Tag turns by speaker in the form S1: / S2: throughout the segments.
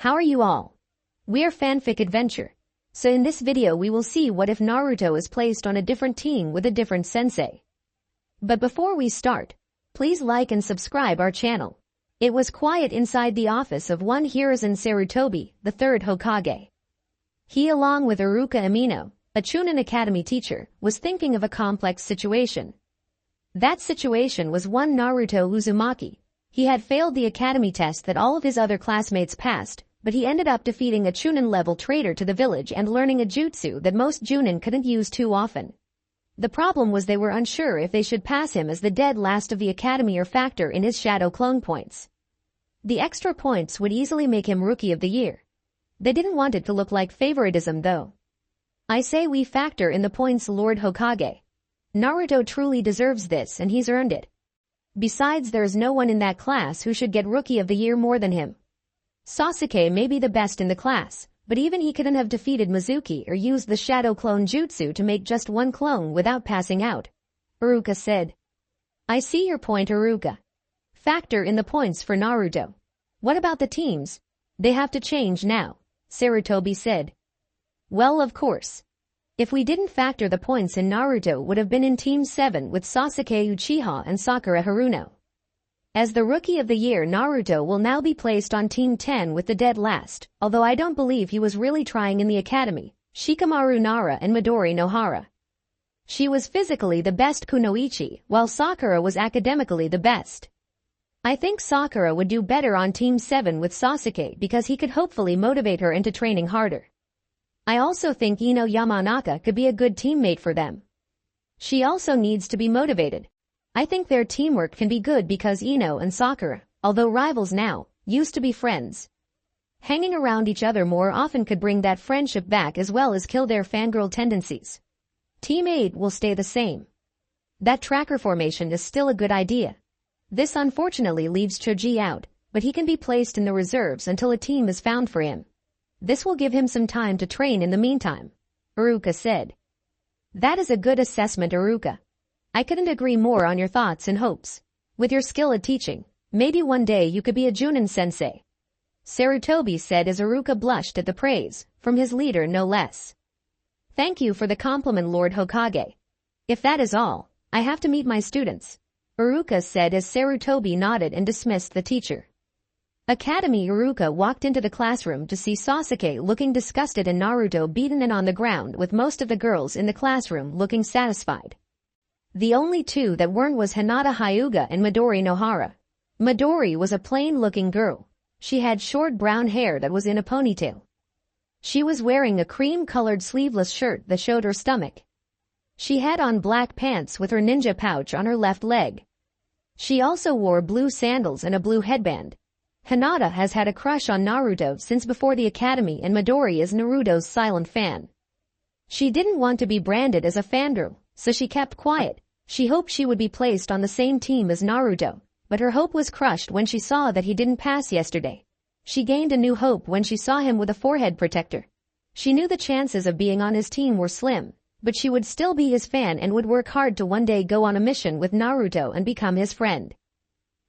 S1: How are you all? We're Fanfic Adventure. So in this video we will see what if Naruto is placed on a different team with a different sensei. But before we start, please like and subscribe our channel. It was quiet inside the office of one Hiruzen Sarutobi, the third Hokage. He, along with Iruka Amino, a Chunin Academy teacher, was thinking of a complex situation. That situation was one Naruto Uzumaki. He had failed the academy test that all of his other classmates passed, but he ended up defeating a Chunin-level traitor to the village and learning a jutsu that most Junin couldn't use too often. The problem was they were unsure if they should pass him as the dead last of the academy or factor in his shadow clone points. The extra points would easily make him Rookie of the Year. They didn't want it to look like favoritism though. I say we factor in the points, Lord Hokage. Naruto truly deserves this and he's earned it. Besides, there's no one in that class who should get Rookie of the Year more than him. Sasuke may be the best in the class, but even he couldn't have defeated Mizuki or used the shadow clone jutsu to make just one clone without passing out. Iruka said. I see your point, Iruka. Factor in the points for Naruto. What about the teams? They have to change now, Sarutobi said. Well, of course. If we didn't factor the points in, Naruto would have been in Team 7 with Sasuke Uchiha and Sakura Haruno. As the Rookie of the Year, Naruto will now be placed on Team 10 with the dead last, although I don't believe he was really trying in the academy, Shikamaru Nara and Midori Nohara. She was physically the best kunoichi, while Sakura was academically the best. I think Sakura would do better on Team 7 with Sasuke because he could hopefully motivate her into training harder. I also think Ino Yamanaka could be a good teammate for them. She also needs to be motivated. I think their teamwork can be good because Ino and Sakura, although rivals now, used to be friends. Hanging around each other more often could bring that friendship back as well as kill their fangirl tendencies. Team 8 will stay the same. That tracker formation is still a good idea. This unfortunately leaves Choji out, but he can be placed in the reserves until a team is found for him. This will give him some time to train in the meantime, Iruka said. That is a good assessment, Iruka. I couldn't agree more on your thoughts and hopes. With your skill at teaching, maybe one day you could be a Junin sensei. Sarutobi said as Iruka blushed at the praise, from his leader no less. Thank you for the compliment, Lord Hokage. If that is all, I have to meet my students, Iruka said as Sarutobi nodded and dismissed the teacher. Academy. Iruka walked into the classroom to see Sasuke looking disgusted and Naruto beaten and on the ground with most of the girls in the classroom looking satisfied. The only two that weren't was Hinata Hyuga and Midori Nohara. Midori was a plain-looking girl. She had short brown hair that was in a ponytail. She was wearing a cream-colored sleeveless shirt that showed her stomach. She had on black pants with her ninja pouch on her left leg. She also wore blue sandals and a blue headband. Hinata has had a crush on Naruto since before the academy and Midori is Naruto's silent fan. She didn't want to be branded as a fangirl, so she kept quiet. She hoped she would be placed on the same team as Naruto, but her hope was crushed when she saw that he didn't pass yesterday. She gained a new hope when she saw him with a forehead protector. She knew the chances of being on his team were slim, but she would still be his fan and would work hard to one day go on a mission with Naruto and become his friend.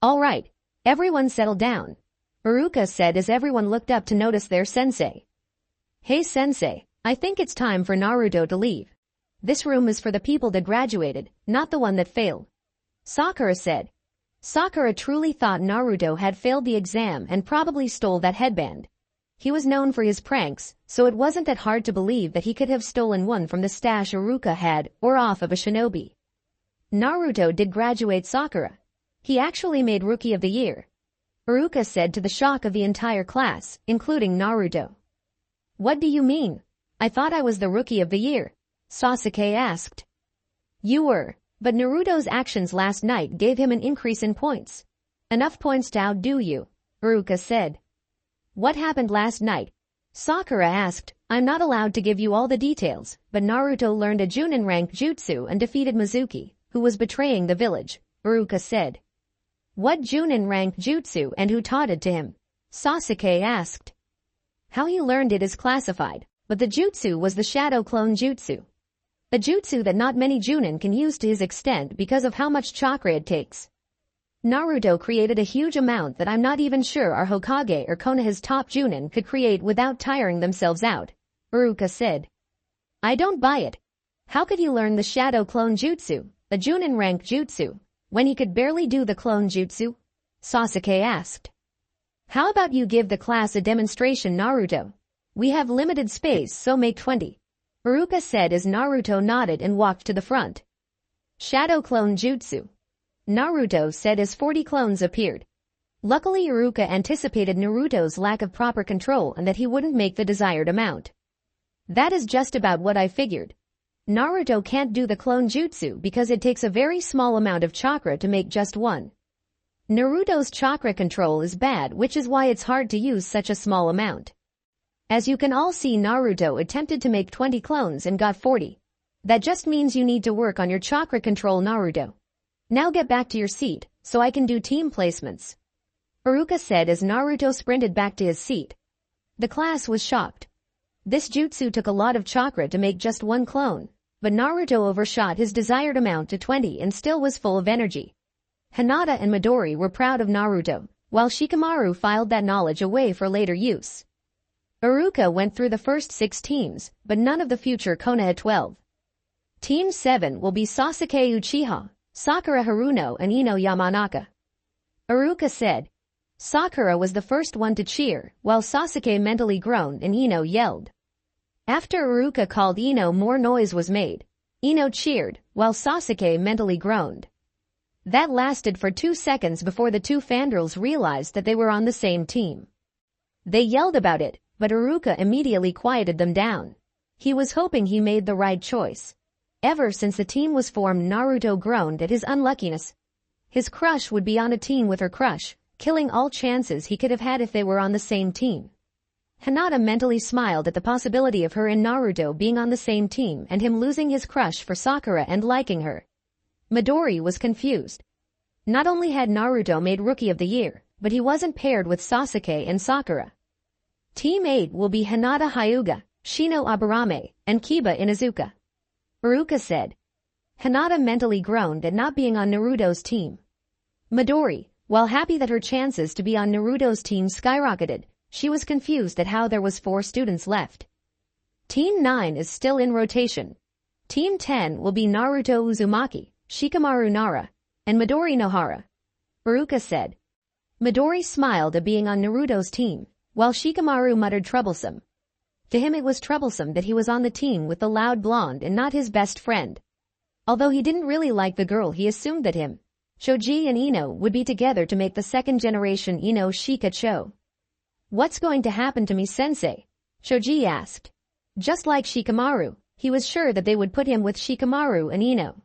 S1: All right, everyone settle down, Iruka said as everyone looked up to notice their sensei. Hey sensei, I think it's time for Naruto to leave. This room is for the people that graduated, not the one that failed, Sakura said. Sakura truly thought Naruto had failed the exam and probably stole that headband. He was known for his pranks, so it wasn't that hard to believe that he could have stolen one from the stash Iruka had or off of a shinobi. Naruto did graduate Sakura. He actually made Rookie of the Year, Iruka said to the shock of the entire class, including Naruto. What do you mean? I thought I was the Rookie of the Year, Sasuke asked. You were, but Naruto's actions last night gave him an increase in points. Enough points to outdo you, Iruka said. What happened last night? Sakura asked. I'm not allowed to give you all the details, but Naruto learned a Junin rank jutsu and defeated Mizuki, who was betraying the village, Iruka said. What Junin rank jutsu and who taught it to him? Sasuke asked. How he learned it is classified, but the jutsu was the shadow clone jutsu. A jutsu that not many Junin can use to his extent because of how much chakra it takes. Naruto created a huge amount that I'm not even sure our Hokage or Konoha's top Chunin could create without tiring themselves out, Iruka said. I don't buy it. How could he learn the Shadow Clone Jutsu, a Chunin rank jutsu, when he could barely do the clone jutsu? Sasuke asked. How about you give the class a demonstration, Naruto? We have limited space, so make 20. Iruka said as Naruto nodded and walked to the front. Shadow Clone Jutsu, Naruto said as 40 clones appeared. Luckily Iruka anticipated Naruto's lack of proper control and that he wouldn't make the desired amount. That is just about what I figured. Naruto can't do the clone jutsu because it takes a very small amount of chakra to make just one. Naruto's chakra control is bad, which is why it's hard to use such a small amount. As you can all see, Naruto attempted to make 20 clones and got 40. That just means you need to work on your chakra control, Naruto. Now get back to your seat, so I can do team placements. Iruka said as Naruto sprinted back to his seat. The class was shocked. This jutsu took a lot of chakra to make just one clone, but Naruto overshot his desired amount to 20 and still was full of energy. Hinata and Midori were proud of Naruto, while Shikamaru filed that knowledge away for later use. Iruka went through the first 6 teams, but none of the future Konoha 12. Team 7 will be Sasuke Uchiha, Sakura Haruno and Ino Yamanaka. Iruka said. Sakura was the first one to cheer, while Sasuke mentally groaned and Ino yelled. After Iruka called Ino, more noise was made. Ino cheered, while Sasuke mentally groaned. That lasted for 2 seconds before the two fangirls realized that they were on the same team. They yelled about it, but Iruka immediately quieted them down. He was hoping he made the right choice. Ever since the team was formed, Naruto groaned at his unluckiness. His crush would be on a team with her crush, killing all chances he could have had if they were on the same team. Hinata mentally smiled at the possibility of her and Naruto being on the same team and him losing his crush for Sakura and liking her. Midori was confused. Not only had Naruto made Rookie of the Year, but he wasn't paired with Sasuke and Sakura. Team 8 will be Hinata Hyuga, Shino Aburame, and Kiba Inuzuka. Iruka said. Hinata mentally groaned at not being on Naruto's team. Midori, while happy that her chances to be on Naruto's team skyrocketed, she was confused at how there was 4 students left. Team 9 is still in rotation. Team 10 will be Naruto Uzumaki, Shikamaru Nara, and Midori Nohara. Iruka said. Midori smiled at being on Naruto's team, while Shikamaru muttered troublesome. To him it was troublesome that he was on the team with the loud blonde and not his best friend. Although he didn't really like the girl, he assumed that him, Shoji and Ino would be together to make the second generation Ino Shika Cho. What's going to happen to me, Sensei? Shoji asked. Just like Shikamaru, he was sure that they would put him with Shikamaru and Ino.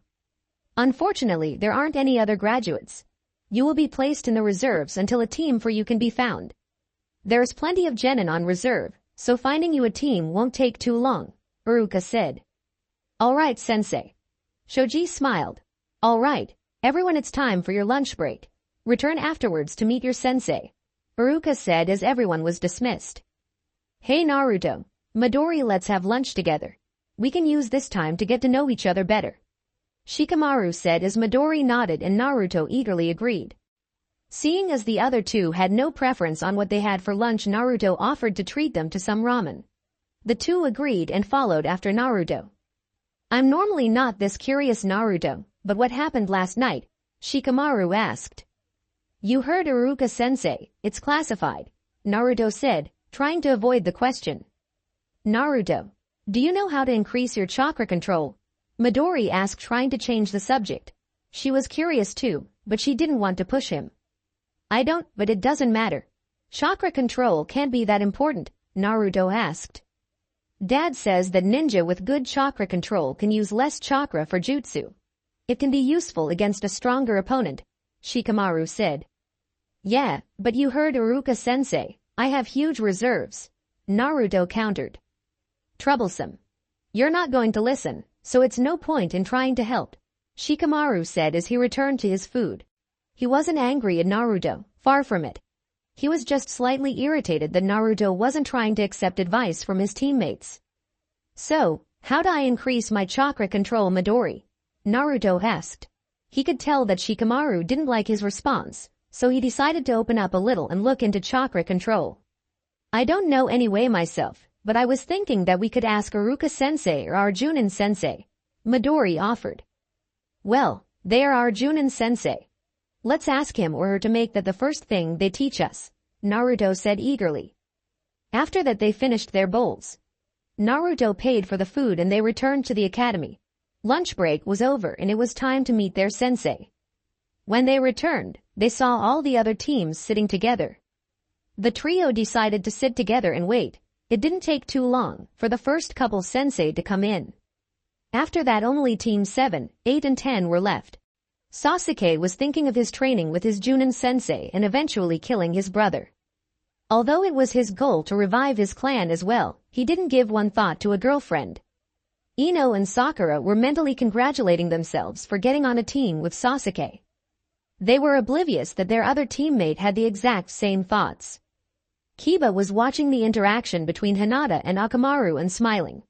S1: Unfortunately, there aren't any other graduates. You will be placed in the reserves until a team for you can be found. There's plenty of genin on reserve, so finding you a team won't take too long, Iruka said. All right, Sensei. Shoji smiled. All right, everyone, it's time for your lunch break. Return afterwards to meet your sensei, Iruka said as everyone was dismissed. Hey Naruto, Midori, let's have lunch together. We can use this time to get to know each other better. Shikamaru said as Midori nodded and Naruto eagerly agreed. Seeing as the other two had no preference on what they had for lunch, Naruto offered to treat them to some ramen. The two agreed and followed after Naruto. I'm normally not this curious, Naruto, but what happened last night? Shikamaru asked. You heard Iruka-sensei, it's classified, Naruto said, trying to avoid the question. Naruto, do you know how to increase your chakra control? Midori asked, trying to change the subject. She was curious too, but she didn't want to push him. I don't, but it doesn't matter. Chakra control can't be that important, Naruto asked. Dad says that ninja with good chakra control can use less chakra for jutsu. It can be useful against a stronger opponent, Shikamaru said. Yeah, but you heard Iruka-sensei, I have huge reserves, Naruto countered. Troublesome. You're not going to listen, so it's no point in trying to help, Shikamaru said as he returned to his food. He wasn't angry at Naruto, far from it. He was just slightly irritated that Naruto wasn't trying to accept advice from his teammates. So, how do I increase my chakra control, Midori? Naruto asked. He could tell that Shikamaru didn't like his response, so he decided to open up a little and look into chakra control. I don't know any way myself, but I was thinking that we could ask Iruka-sensei or Arjunin-sensei, Midori offered. Well, they are Arjunin-sensei. Let's ask him or her to make that the first thing they teach us, Naruto said eagerly. After that they finished their bowls. Naruto paid for the food and they returned to the academy. Lunch break was over and it was time to meet their sensei. When they returned, they saw all the other teams sitting together. The trio decided to sit together and wait. It didn't take too long for the first couple sensei to come in. After that only Team 7, 8 and 10 were left. Sasuke was thinking of his training with his Junin sensei and eventually killing his brother. Although it was his goal to revive his clan as well, he didn't give one thought to a girlfriend. Ino and Sakura were mentally congratulating themselves for getting on a team with Sasuke. They were oblivious that their other teammate had the exact same thoughts. Kiba was watching the interaction between Hinata and Akamaru and smiling.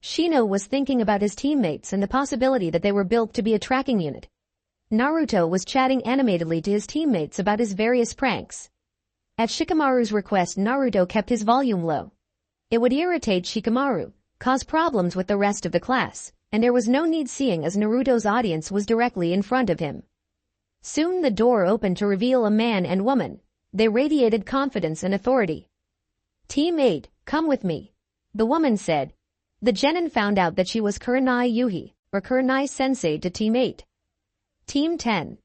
S1: Shino was thinking about his teammates and the possibility that they were built to be a tracking unit. Naruto was chatting animatedly to his teammates about his various pranks. At Shikamaru's request, Naruto kept his volume low. It would irritate Shikamaru, cause problems with the rest of the class, and there was no need seeing as Naruto's audience was directly in front of him. Soon the door opened to reveal a man and woman. They radiated confidence and authority. Team 8, come with me, the woman said. The genin found out that she was Kurenai Yuhi, or Kurenai Sensei to Team 8. Team 10.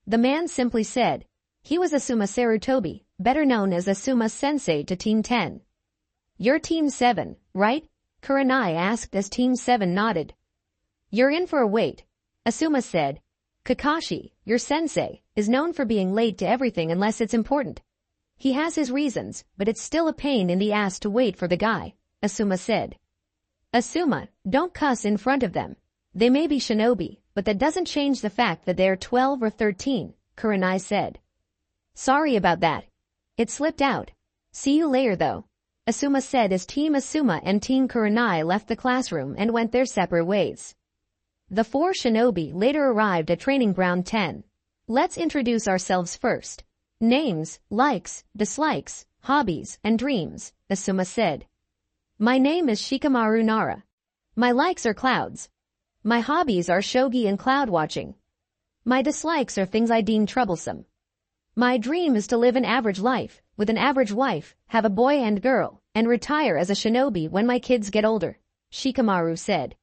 S1: The man simply said. He was Asuma Sarutobi, better known as Asuma Sensei to Team 10. You're Team 7, right? Kurenai asked as Team 7 nodded. You're in for a wait, Asuma said. Kakashi, your sensei, is known for being late to everything unless it's important. He has his reasons, but it's still a pain in the ass to wait for the guy, Asuma said. Asuma, don't cuss in front of them. They may be shinobi, but that doesn't change the fact that they're 12 or 13, Kurenai said. Sorry about that. It slipped out. See you later though, Asuma said as Team Asuma and Team Kurenai left the classroom and went their separate ways. The four shinobi later arrived at Training Ground 10. Let's introduce ourselves first. Names, likes, dislikes, hobbies, and dreams, Asuma said. My name is Shikamaru Nara. My likes are clouds. My hobbies are shogi and cloud watching. My dislikes are things I deem troublesome. My dream is to live an average life, with an average wife, have a boy and girl, and retire as a shinobi when my kids get older, Shikamaru said.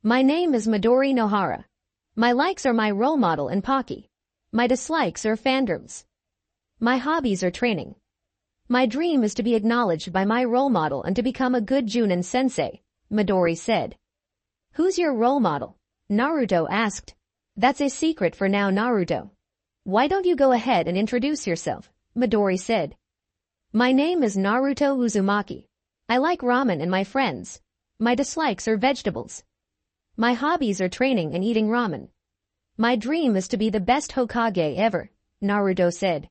S1: My name is Midori Nohara. My likes are my role model and Pocky. My dislikes are fandoms. My hobbies are training. My dream is to be acknowledged by my role model and to become a good Junin sensei, Midori said. Who's your role model? Naruto asked. That's a secret for now, Naruto. Why don't you go ahead and introduce yourself? Midori said. My name is Naruto Uzumaki. I like ramen and my friends. My dislikes are vegetables. My hobbies are training and eating ramen. My dream is to be the best Hokage ever, Naruto said.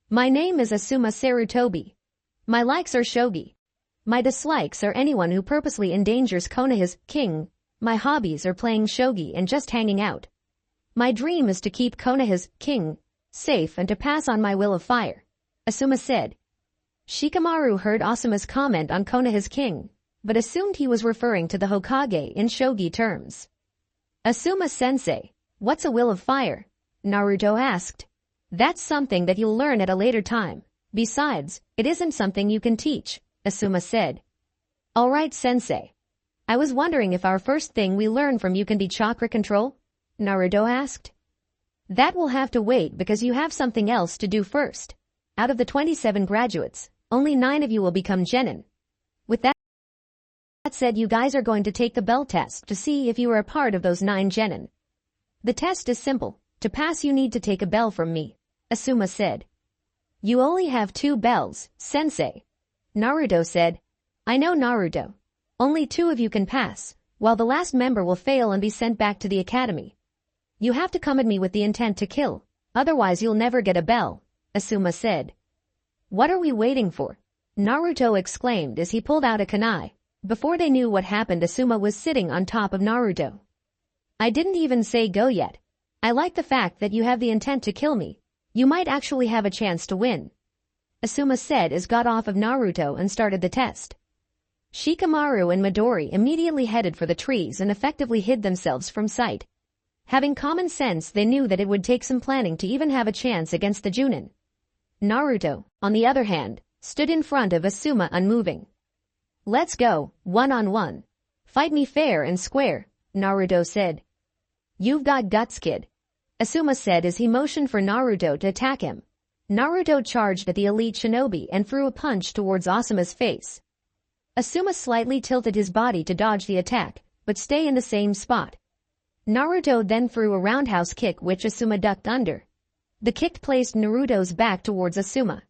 S1: My name is Asuma Sarutobi. My likes are shogi. My dislikes are anyone who purposely endangers Konoha's king. My hobbies are playing shogi and just hanging out. My dream is to keep Konoha's king safe and to pass on my will of fire, Asuma said. Shikamaru heard Asuma's comment on Konoha's king, but assumed he was referring to the Hokage in shogi terms. Asuma-sensei, what's a will of fire? Naruto asked. That's something that you'll learn at a later time. Besides, it isn't something you can teach, Asuma said. Alright, sensei. I was wondering if our first thing we learn from you can be chakra control? Naruto asked. That will have to wait because you have something else to do first. Out of the 27 graduates, only 9 of you will become genin. With that said, you guys are going to take the bell test to see if you are a part of those 9 genin. The test is simple. To pass you need to take a bell from me, Asuma said. You only have 2 bells, sensei. Naruto said. I know, Naruto. Only 2 of you can pass, while the last member will fail and be sent back to the academy. You have to come at me with the intent to kill, otherwise you'll never get a bell, Asuma said. What are we waiting for? Naruto exclaimed as he pulled out a kunai. Before they knew what happened, Asuma was sitting on top of Naruto. I didn't even say go yet. I like the fact that you have the intent to kill me. You might actually have a chance to win. Asuma said as got off of Naruto and started the test. Shikamaru and Midori immediately headed for the trees and effectively hid themselves from sight. Having common sense, they knew that it would take some planning to even have a chance against the Junin. Naruto, on the other hand, stood in front of Asuma unmoving. Let's go, one-on-one. Fight me fair and square, Naruto said. You've got guts, kid, Asuma said as he motioned for Naruto to attack him. Naruto charged at the elite shinobi and threw a punch towards Asuma's face. Asuma slightly tilted his body to dodge the attack, but stay in the same spot. Naruto then threw a roundhouse kick which Asuma ducked under. The kick placed Naruto's back towards Asuma.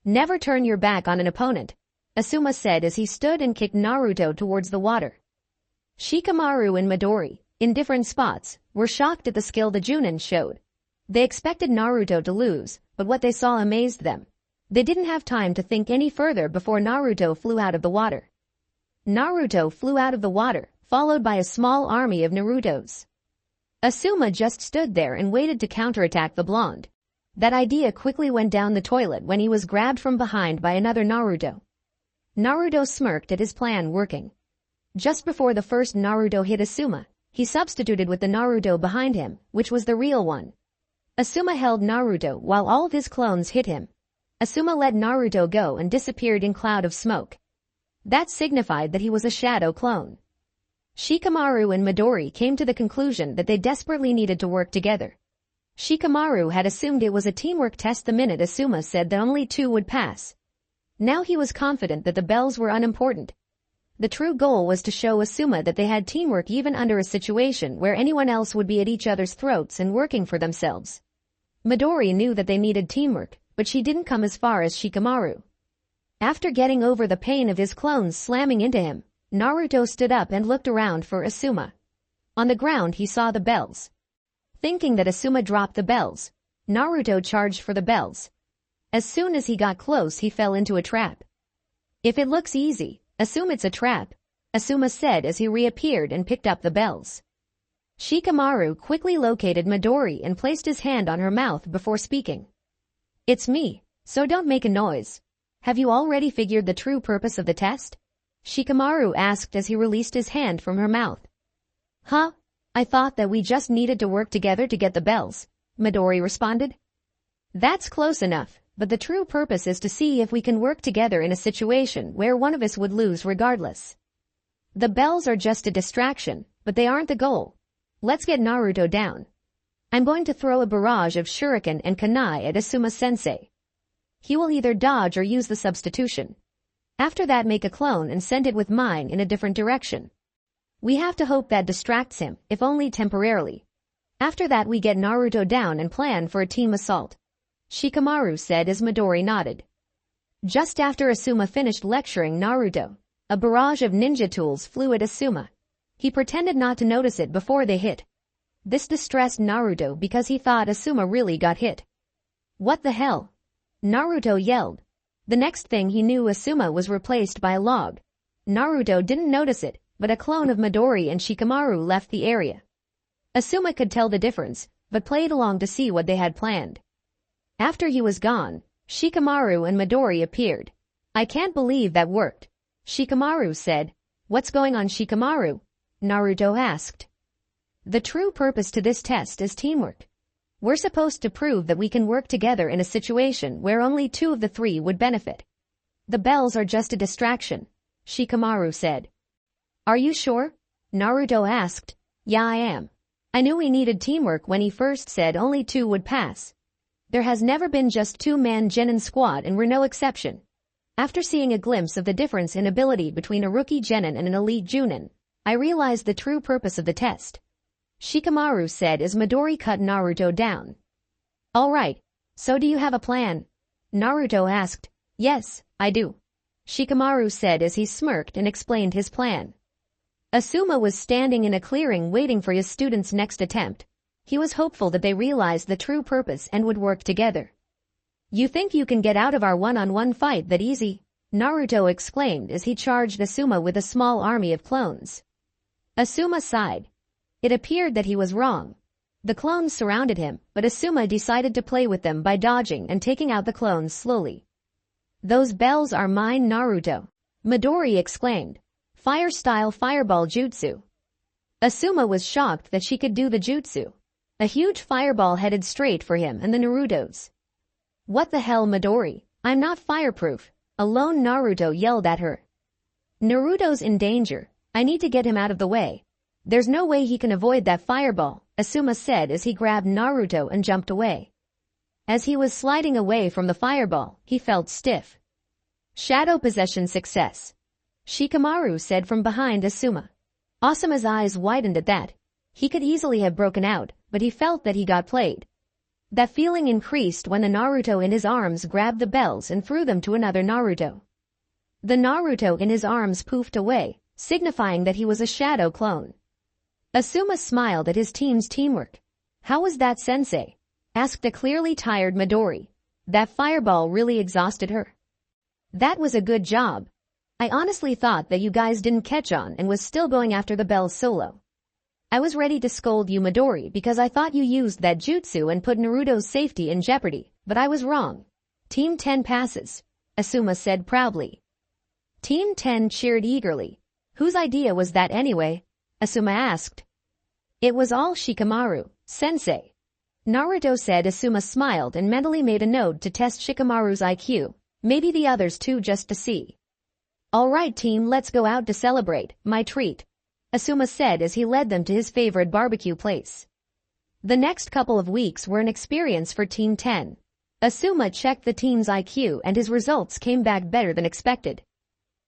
S1: Never turn your back on an opponent, Asuma said as he stood and kicked Naruto towards the water. Shikamaru and Midori, in different spots, were shocked at the skill the Junin showed. They expected Naruto to lose, but what they saw amazed them. They didn't have time to think any further before Naruto flew out of the water. Naruto flew out of the water, followed by a small army of Narutos. Asuma just stood there and waited to counterattack the blonde. That idea quickly went down the toilet when he was grabbed from behind by another Naruto. Naruto smirked at his plan working. Just before the first Naruto hit Asuma, he substituted with the Naruto behind him, which was the real one. Asuma held Naruto while all of his clones hit him. Asuma let Naruto go and disappeared in cloud of smoke. That signified that he was a shadow clone. Shikamaru and Midori came to the conclusion that they desperately needed to work together. Shikamaru had assumed it was a teamwork test the minute Asuma said that only two would pass. Now he was confident that the bells were unimportant. The true goal was to show Asuma that they had teamwork even under a situation where anyone else would be at each other's throats and working for themselves. Midori knew that they needed teamwork, but she didn't come as far as Shikamaru. After getting over the pain of his clones slamming into him, Naruto stood up and looked around for Asuma. On the ground he saw the bells. Thinking that Asuma dropped the bells, Naruto charged for the bells. As soon as he got close he fell into a trap. If it looks easy, assume it's a trap, Asuma said as he reappeared and picked up the bells. Shikamaru quickly located Midori and placed his hand on her mouth before speaking. It's me, so don't make a noise. Have you already figured the true purpose of the test? Shikamaru asked as he released his hand from her mouth. Huh? I thought that we just needed to work together to get the bells, Midori responded. That's close enough, but the true purpose is to see if we can work together in a situation where one of us would lose regardless. The bells are just a distraction, but they aren't the goal. Let's get Naruto down. I'm going to throw a barrage of shuriken and kunai at Asuma Sensei. He will either dodge or use the substitution. After that, make a clone and send it with mine in a different direction. We have to hope that distracts him, if only temporarily. After that we get Naruto down and plan for a team assault, Shikamaru said as Midori nodded. Just after Asuma finished lecturing Naruto, a barrage of ninja tools flew at Asuma. He pretended not to notice it before they hit. This distressed Naruto because he thought Asuma really got hit. What the hell? Naruto yelled. The next thing he knew, Asuma was replaced by a log. Naruto didn't notice it, but a clone of Midori and Shikamaru left the area. Asuma could tell the difference, but played along to see what they had planned. After he was gone, Shikamaru and Midori appeared. I can't believe that worked, Shikamaru said. What's going on, Shikamaru? Naruto asked. The true purpose to this test is teamwork. We're supposed to prove that we can work together in a situation where only two of the three would benefit. The bells are just a distraction, Shikamaru said. Are you sure? Naruto asked. Yeah, I am. I knew we needed teamwork when he first said only two would pass. There has never been just two-man genin squad and we're no exception. After seeing a glimpse of the difference in ability between a rookie genin and an elite junin, I realized the true purpose of the test, Shikamaru said as Midori cut Naruto down. Alright, so do you have a plan? Naruto asked. Yes, I do, Shikamaru said as he smirked and explained his plan. Asuma was standing in a clearing waiting for his students' next attempt. He was hopeful that they realized the true purpose and would work together. You think you can get out of our one-on-one fight that easy? Naruto exclaimed as he charged Asuma with a small army of clones. Asuma sighed. It appeared that he was wrong. The clones surrounded him, but Asuma decided to play with them by dodging and taking out the clones slowly. "Those bells are mine, Naruto," Midori exclaimed. "Fire-style fireball jutsu." Asuma was shocked that she could do the jutsu. A huge fireball headed straight for him and the Narutos. "What the hell, Midori? I'm not fireproof," a lone Naruto yelled at her. "Naruto's in danger. I need to get him out of the way. There's no way he can avoid that fireball," Asuma said as he grabbed Naruto and jumped away. As he was sliding away from the fireball, he felt stiff. "Shadow possession success," Shikamaru said from behind Asuma. Asuma's eyes widened at that. He could easily have broken out, but he felt that he got played. That feeling increased when the Naruto in his arms grabbed the bells and threw them to another Naruto. The Naruto in his arms poofed away, signifying that he was a shadow clone. Asuma smiled at his team's teamwork. "How was that, Sensei?" asked a clearly tired Midori. That fireball really exhausted her. "That was a good job. I honestly thought that you guys didn't catch on and was still going after the bells solo. I was ready to scold you, Midori, because I thought you used that jutsu and put Naruto's safety in jeopardy, but I was wrong. Team 10 passes," Asuma said proudly. Team 10 cheered eagerly. "Whose idea was that anyway?" Asuma asked. "It was all Shikamaru, Sensei," Naruto said. Asuma smiled and mentally made a note to test Shikamaru's IQ, maybe the others too, just to see. "All right, team, let's go out to celebrate my treat," Asuma said as he led them to his favorite barbecue place. The next couple of weeks were an experience for Team 10. Asuma checked the team's IQ and his results came back better than expected.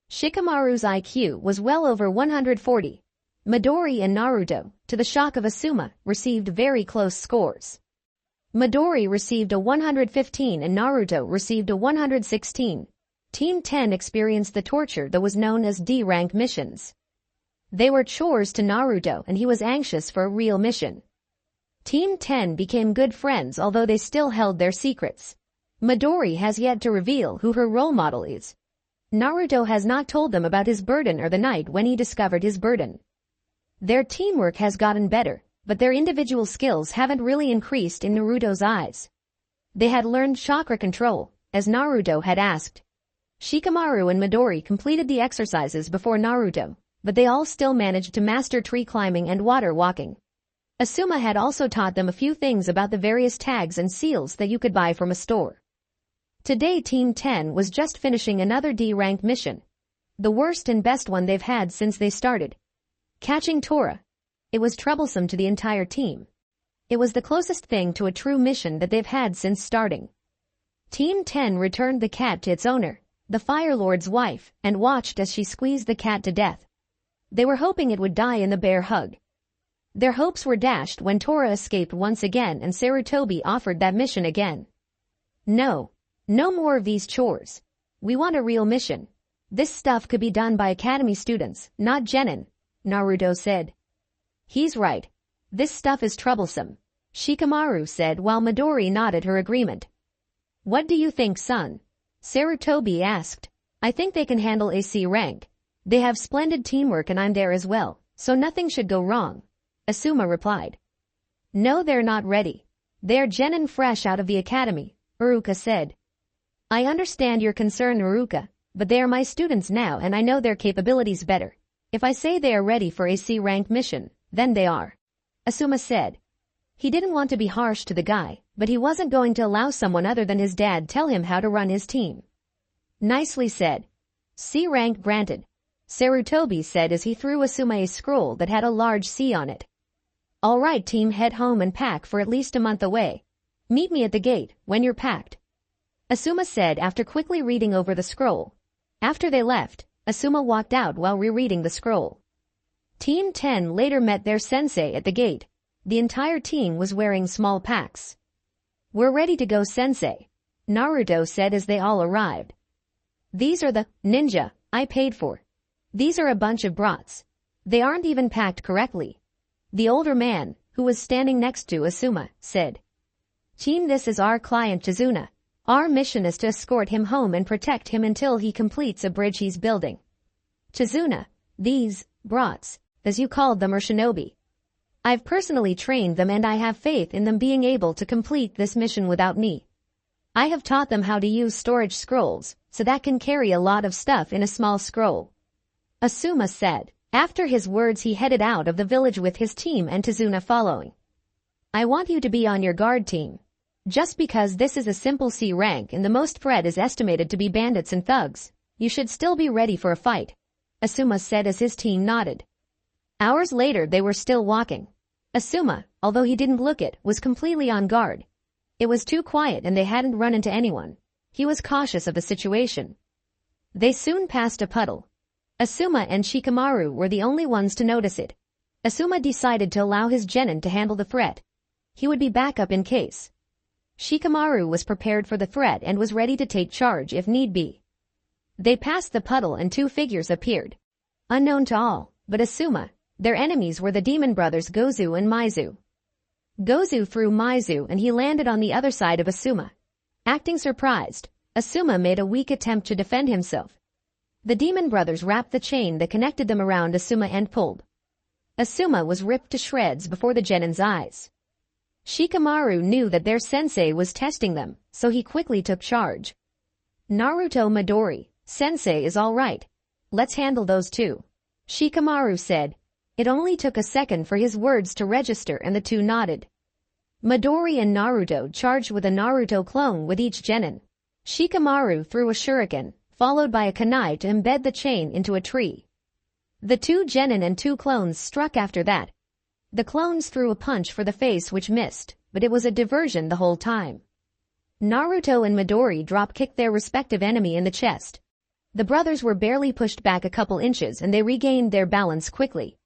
S1: Shikamaru's IQ was well over 140. Midori and Naruto, to the shock of Asuma, received very close scores. Midori received a 115 and Naruto received a 116. Team 10 experienced the torture that was known as D-rank missions. They were chores to Naruto and he was anxious for a real mission. Team 10 became good friends although they still held their secrets. Midori has yet to reveal who her role model is. Naruto has not told them about his burden or the night when he discovered his burden. Their teamwork has gotten better, but their individual skills haven't really increased in Naruto's eyes. They had learned chakra control, as Naruto had asked. Shikamaru and Midori completed the exercises before Naruto, but they all still managed to master tree climbing and water walking. Asuma had also taught them a few things about the various tags and seals that you could buy from a store. Today Team 10 was just finishing another D-rank mission. The worst and best one they've had since they started. Catching Tora. It was troublesome to the entire team. It was the closest thing to a true mission that they've had since starting. Team 10 returned the cat to its owner, the Fire Lord's wife, and watched as she squeezed the cat to death. They were hoping it would die in the bear hug. Their hopes were dashed when Tora escaped once again and Sarutobi offered that mission again. "No. No more of these chores. We want a real mission. This stuff could be done by academy students, not genin," Naruto said. "He's right. This stuff is troublesome," Shikamaru said while Midori nodded her agreement. "What do you think, son?" Sarutobi asked. "I think they can handle AC rank. They have splendid teamwork and I'm there as well, so nothing should go wrong," Asuma replied. "No, they're not ready. They're genin fresh out of the academy," Uruka said. "I understand your concern, Uruka, but they are my students now and I know their capabilities better. If I say they are ready for a C rank mission, then they are," Asuma said. He didn't want to be harsh to the guy, but he wasn't going to allow someone other than his dad tell him how to run his team. "Nicely said. C rank granted," Sarutobi said as he threw Asuma a scroll that had a large C on it. "All right, team, head home and pack for at least a month away. Meet me at the gate when you're packed," Asuma said after quickly reading over the scroll. After they left, Asuma walked out while rereading the scroll. Team 10 later met their sensei at the gate. The entire team was wearing small packs. "We're ready to go, Sensei," Naruto said as they all arrived. "These are the ninja I paid for. These are a bunch of brats. They aren't even packed correctly," the older man, who was standing next to Asuma, said. "Team, this is our client Chizuna. Our mission is to escort him home and protect him until he completes a bridge he's building. Chizuna, these brats, as you called them, are shinobi. I've personally trained them and I have faith in them being able to complete this mission without me. I have taught them how to use storage scrolls, so that can carry a lot of stuff in a small scroll. Asuma said. After his words he headed out of the village with his team and Tazuna following. I want you to be on your guard team. Just because this is a simple C rank and the most threat is estimated to be bandits and thugs, you should still be ready for a fight, Asuma said as his team nodded. Hours later they were still walking. Asuma, although he didn't look it, was completely on guard. It was too quiet and they hadn't run into anyone. He was cautious of the situation. They soon passed a puddle. Asuma and Shikamaru were the only ones to notice it. Asuma decided to allow his genin to handle the threat. He would be backup in case. Shikamaru was prepared for the threat and was ready to take charge if need be. They passed the puddle and two figures appeared. Unknown to all, but Asuma, their enemies were the demon brothers Gozu and Maizu. Gozu threw Maizu and he landed on the other side of Asuma. Acting surprised, Asuma made a weak attempt to defend himself. The demon brothers wrapped the chain that connected them around Asuma and pulled. Asuma was ripped to shreds before the genin's eyes. Shikamaru knew that their sensei was testing them, so he quickly took charge. Naruto Midori, sensei is all right. Let's handle those two, Shikamaru said. It only took a second for his words to register and the two nodded. Midori and Naruto charged with a Naruto clone with each genin. Shikamaru threw a shuriken, followed by a kunai to embed the chain into a tree. The two genin and two clones struck after that. The clones threw a punch for the face which missed, but it was a diversion the whole time. Naruto and Midori drop-kicked their respective enemy in the chest. The brothers were barely pushed back a couple inches and they regained their balance quickly.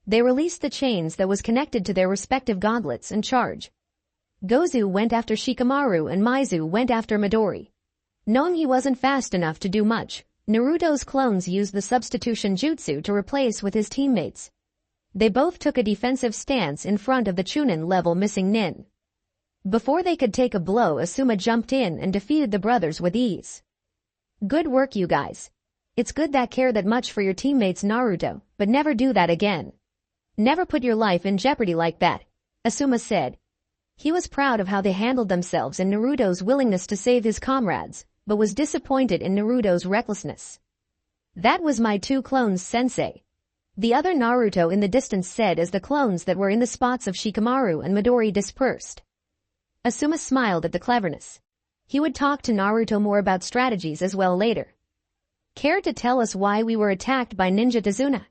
S1: They released the chains that was connected to their respective gauntlets and charge. Gozu went after Shikamaru and Maizu went after Midori. Knowing he wasn't fast enough to do much, Naruto's clones used the substitution jutsu to replace with his teammates. They both took a defensive stance in front of the Chunin level missing nin. Before they could take a blow, Asuma jumped in and defeated the brothers with ease. Good work you guys. It's good that care that much for your teammates Naruto, but never do that again. Never put your life in jeopardy like that, Asuma said. He was proud of how they handled themselves and Naruto's willingness to save his comrades, but was disappointed in Naruto's recklessness. That was my two clones, sensei. The other Naruto in the distance said as the clones that were in the spots of Shikamaru and Midori dispersed. Asuma smiled at the cleverness. He would talk to Naruto more about strategies as well later. Care to tell us why we were attacked by Ninja Tazuna?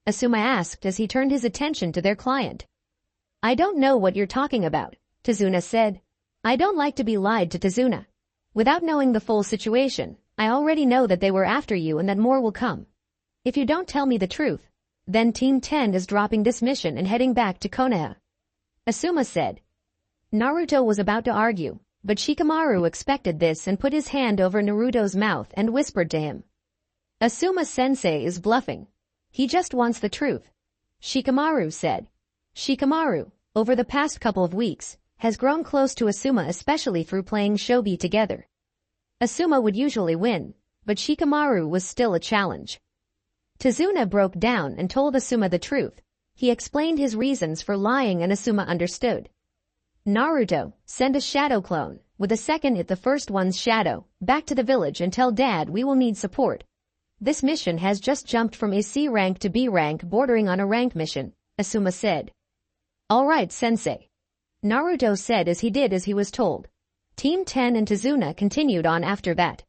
S1: Asuma asked as he turned his attention to their client. I don't know what you're talking about, Tazuna said. I don't like to be lied to, Tazuna. Without knowing the full situation, I already know that they were after you and that more will come. If you don't tell me the truth, then Team 10 is dropping this mission and heading back to Konoha, Asuma said. Naruto was about to argue, but Shikamaru expected this and put his hand over Naruto's mouth and whispered to him. Asuma-sensei is bluffing. He just wants the truth, Shikamaru said. Shikamaru, over the past couple of weeks, has grown close to Asuma especially through playing shogi together. Asuma would usually win, but Shikamaru was still a challenge. Tazuna broke down and told Asuma the truth. He explained his reasons for lying and Asuma understood. Naruto, send a shadow clone, with a second hit the first one's shadow, back to the village and tell Dad we will need support. This mission has just jumped from a C rank to B rank bordering on a rank mission, Asuma said. All right, Sensei, Naruto said as he did as he was told. Team 10 and Tazuna continued on after that.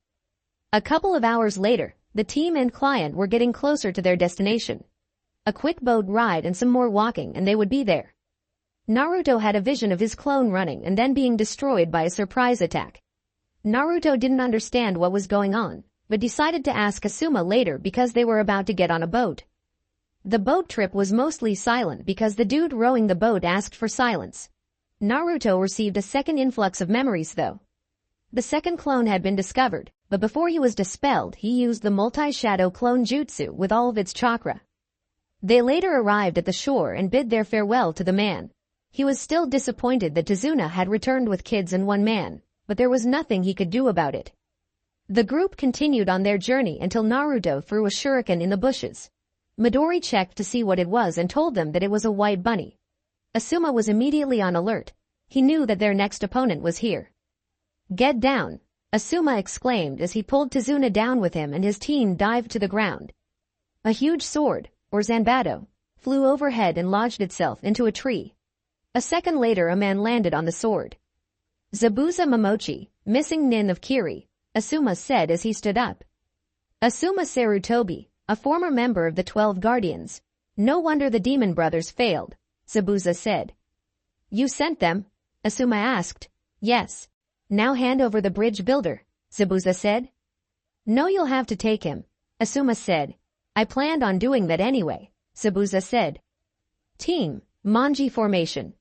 S1: A couple of hours later, the team and client were getting closer to their destination. A quick boat ride and some more walking and they would be there. Naruto had a vision of his clone running and then being destroyed by a surprise attack. Naruto didn't understand what was going on, but decided to ask Asuma later because they were about to get on a boat. The boat trip was mostly silent because the dude rowing the boat asked for silence. Naruto received a second influx of memories though. The second clone had been discovered, but before he was dispelled he used the multi-shadow clone jutsu with all of its chakra. They later arrived at the shore and bid their farewell to the man. He was still disappointed that Tazuna had returned with kids and one man, but there was nothing he could do about it. The group continued on their journey until Naruto threw a shuriken in the bushes. Midori checked to see what it was and told them that it was a white bunny. Asuma was immediately on alert. He knew that their next opponent was here. Get down, Asuma exclaimed as he pulled Tazuna down with him and his team dived to the ground. A huge sword, or zanbato, flew overhead and lodged itself into a tree. A second later a man landed on the sword. Zabuza Momochi, missing Nin of Kiri, Asuma said as he stood up. Asuma Sarutobi, a former member of the 12 Guardians. No wonder the demon brothers failed, Zabuza said. You sent them? Asuma asked. Yes. Now hand over the bridge builder, Zabuza said. No, you'll have to take him, Asuma said. I planned on doing that anyway, Zabuza said. Team, Manji formation.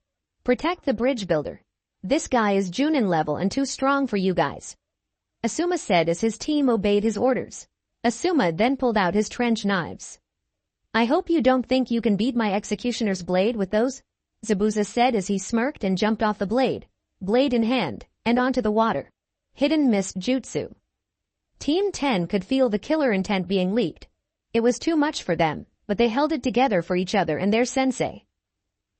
S1: Protect the bridge builder. This guy is Junin level and too strong for you guys, Asuma said as his team obeyed his orders. Asuma then pulled out his trench knives. I hope you don't think you can beat my executioner's blade with those, Zabuza said as he smirked and jumped off the blade in hand, and onto the water. Hidden mist jutsu. Team 10 could feel the killer intent being leaked. It was too much for them, but they held it together for each other and their sensei.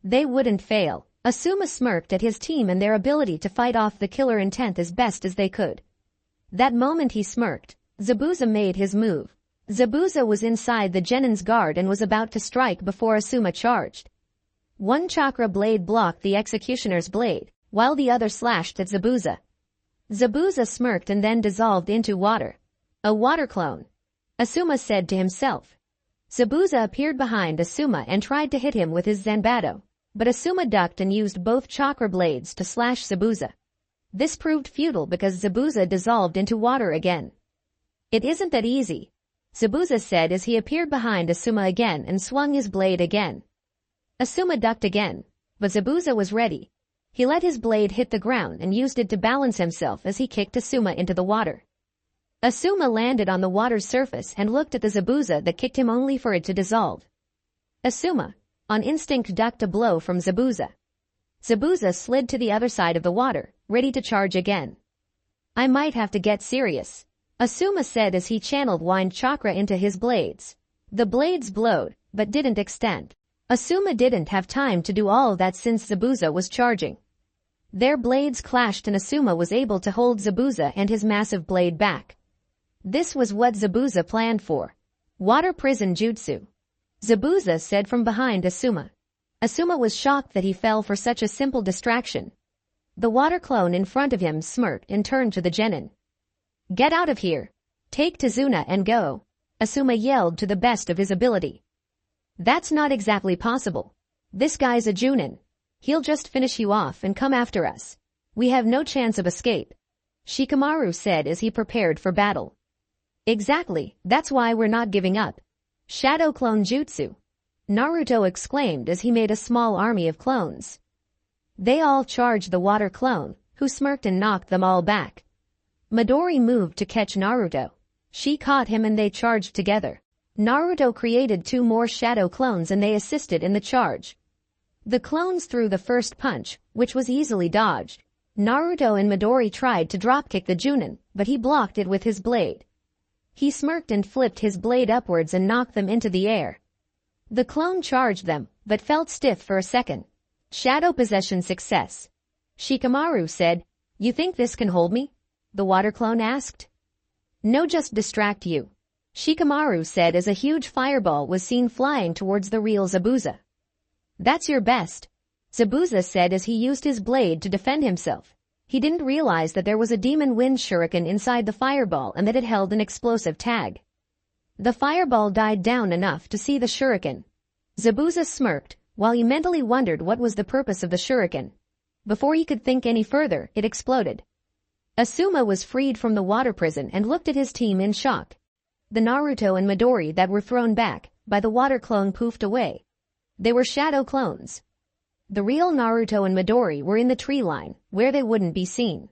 S1: They wouldn't fail. Asuma smirked at his team and their ability to fight off the killer intent as best as they could. That moment he smirked, Zabuza made his move. Zabuza was inside the Genin's guard and was about to strike before Asuma charged. One chakra blade blocked the executioner's blade, while the other slashed at Zabuza. Zabuza smirked and then dissolved into water. A water clone, Asuma said to himself. Zabuza appeared behind Asuma and tried to hit him with his zanbato, but Asuma ducked and used both chakra blades to slash Zabuza. This proved futile because Zabuza dissolved into water again. It isn't that easy, Zabuza said as he appeared behind Asuma again and swung his blade again. Asuma ducked again, but Zabuza was ready. He let his blade hit the ground and used it to balance himself as he kicked Asuma into the water. Asuma landed on the water's surface and looked at the Zabuza that kicked him only for it to dissolve. Asuma, on instinct, ducked a blow from Zabuza. Zabuza slid to the other side of the water, ready to charge again. I might have to get serious, Asuma said as he channeled wind chakra into his blades. The blades glowed, but didn't extend. Asuma didn't have time to do all that since Zabuza was charging. Their blades clashed and Asuma was able to hold Zabuza and his massive blade back. This was what Zabuza planned for. Water prison jutsu, Zabuza said from behind Asuma. Asuma was shocked that he fell for such a simple distraction. The water clone in front of him smirked and turned to the genin. Get out of here. Take Tazuna and go, Asuma yelled to the best of his ability. That's not exactly possible. This guy's a Junin. He'll just finish you off and come after us. We have no chance of escape, Shikamaru said as he prepared for battle. Exactly, that's why we're not giving up. Shadow clone jutsu, Naruto exclaimed as he made a small army of clones. They all charged the water clone, who smirked and knocked them all back. Midori moved to catch Naruto. She caught him and they charged together. Naruto created 2 more shadow clones and they assisted in the charge. The clones threw the first punch, which was easily dodged. Naruto and Midori tried to dropkick the Junin, but he blocked it with his blade. He smirked and flipped his blade upwards and knocked them into the air. The clone charged them, but felt stiff for a second. Shadow possession success, Shikamaru said. You think this can hold me? The water clone asked. No, just distract you, Shikamaru said as a huge fireball was seen flying towards the real Zabuza. That's your best, Zabuza said as he used his blade to defend himself. He didn't realize that there was a demon wind shuriken inside the fireball and that it held an explosive tag. The fireball died down enough to see the shuriken. Zabuza smirked, while he mentally wondered what was the purpose of the shuriken. Before he could think any further, it exploded. Asuma was freed from the water prison and looked at his team in shock. The Naruto and Midori that were thrown back by the water clone poofed away. They were shadow clones. The real Naruto and Midori were in the tree line, where they wouldn't be seen.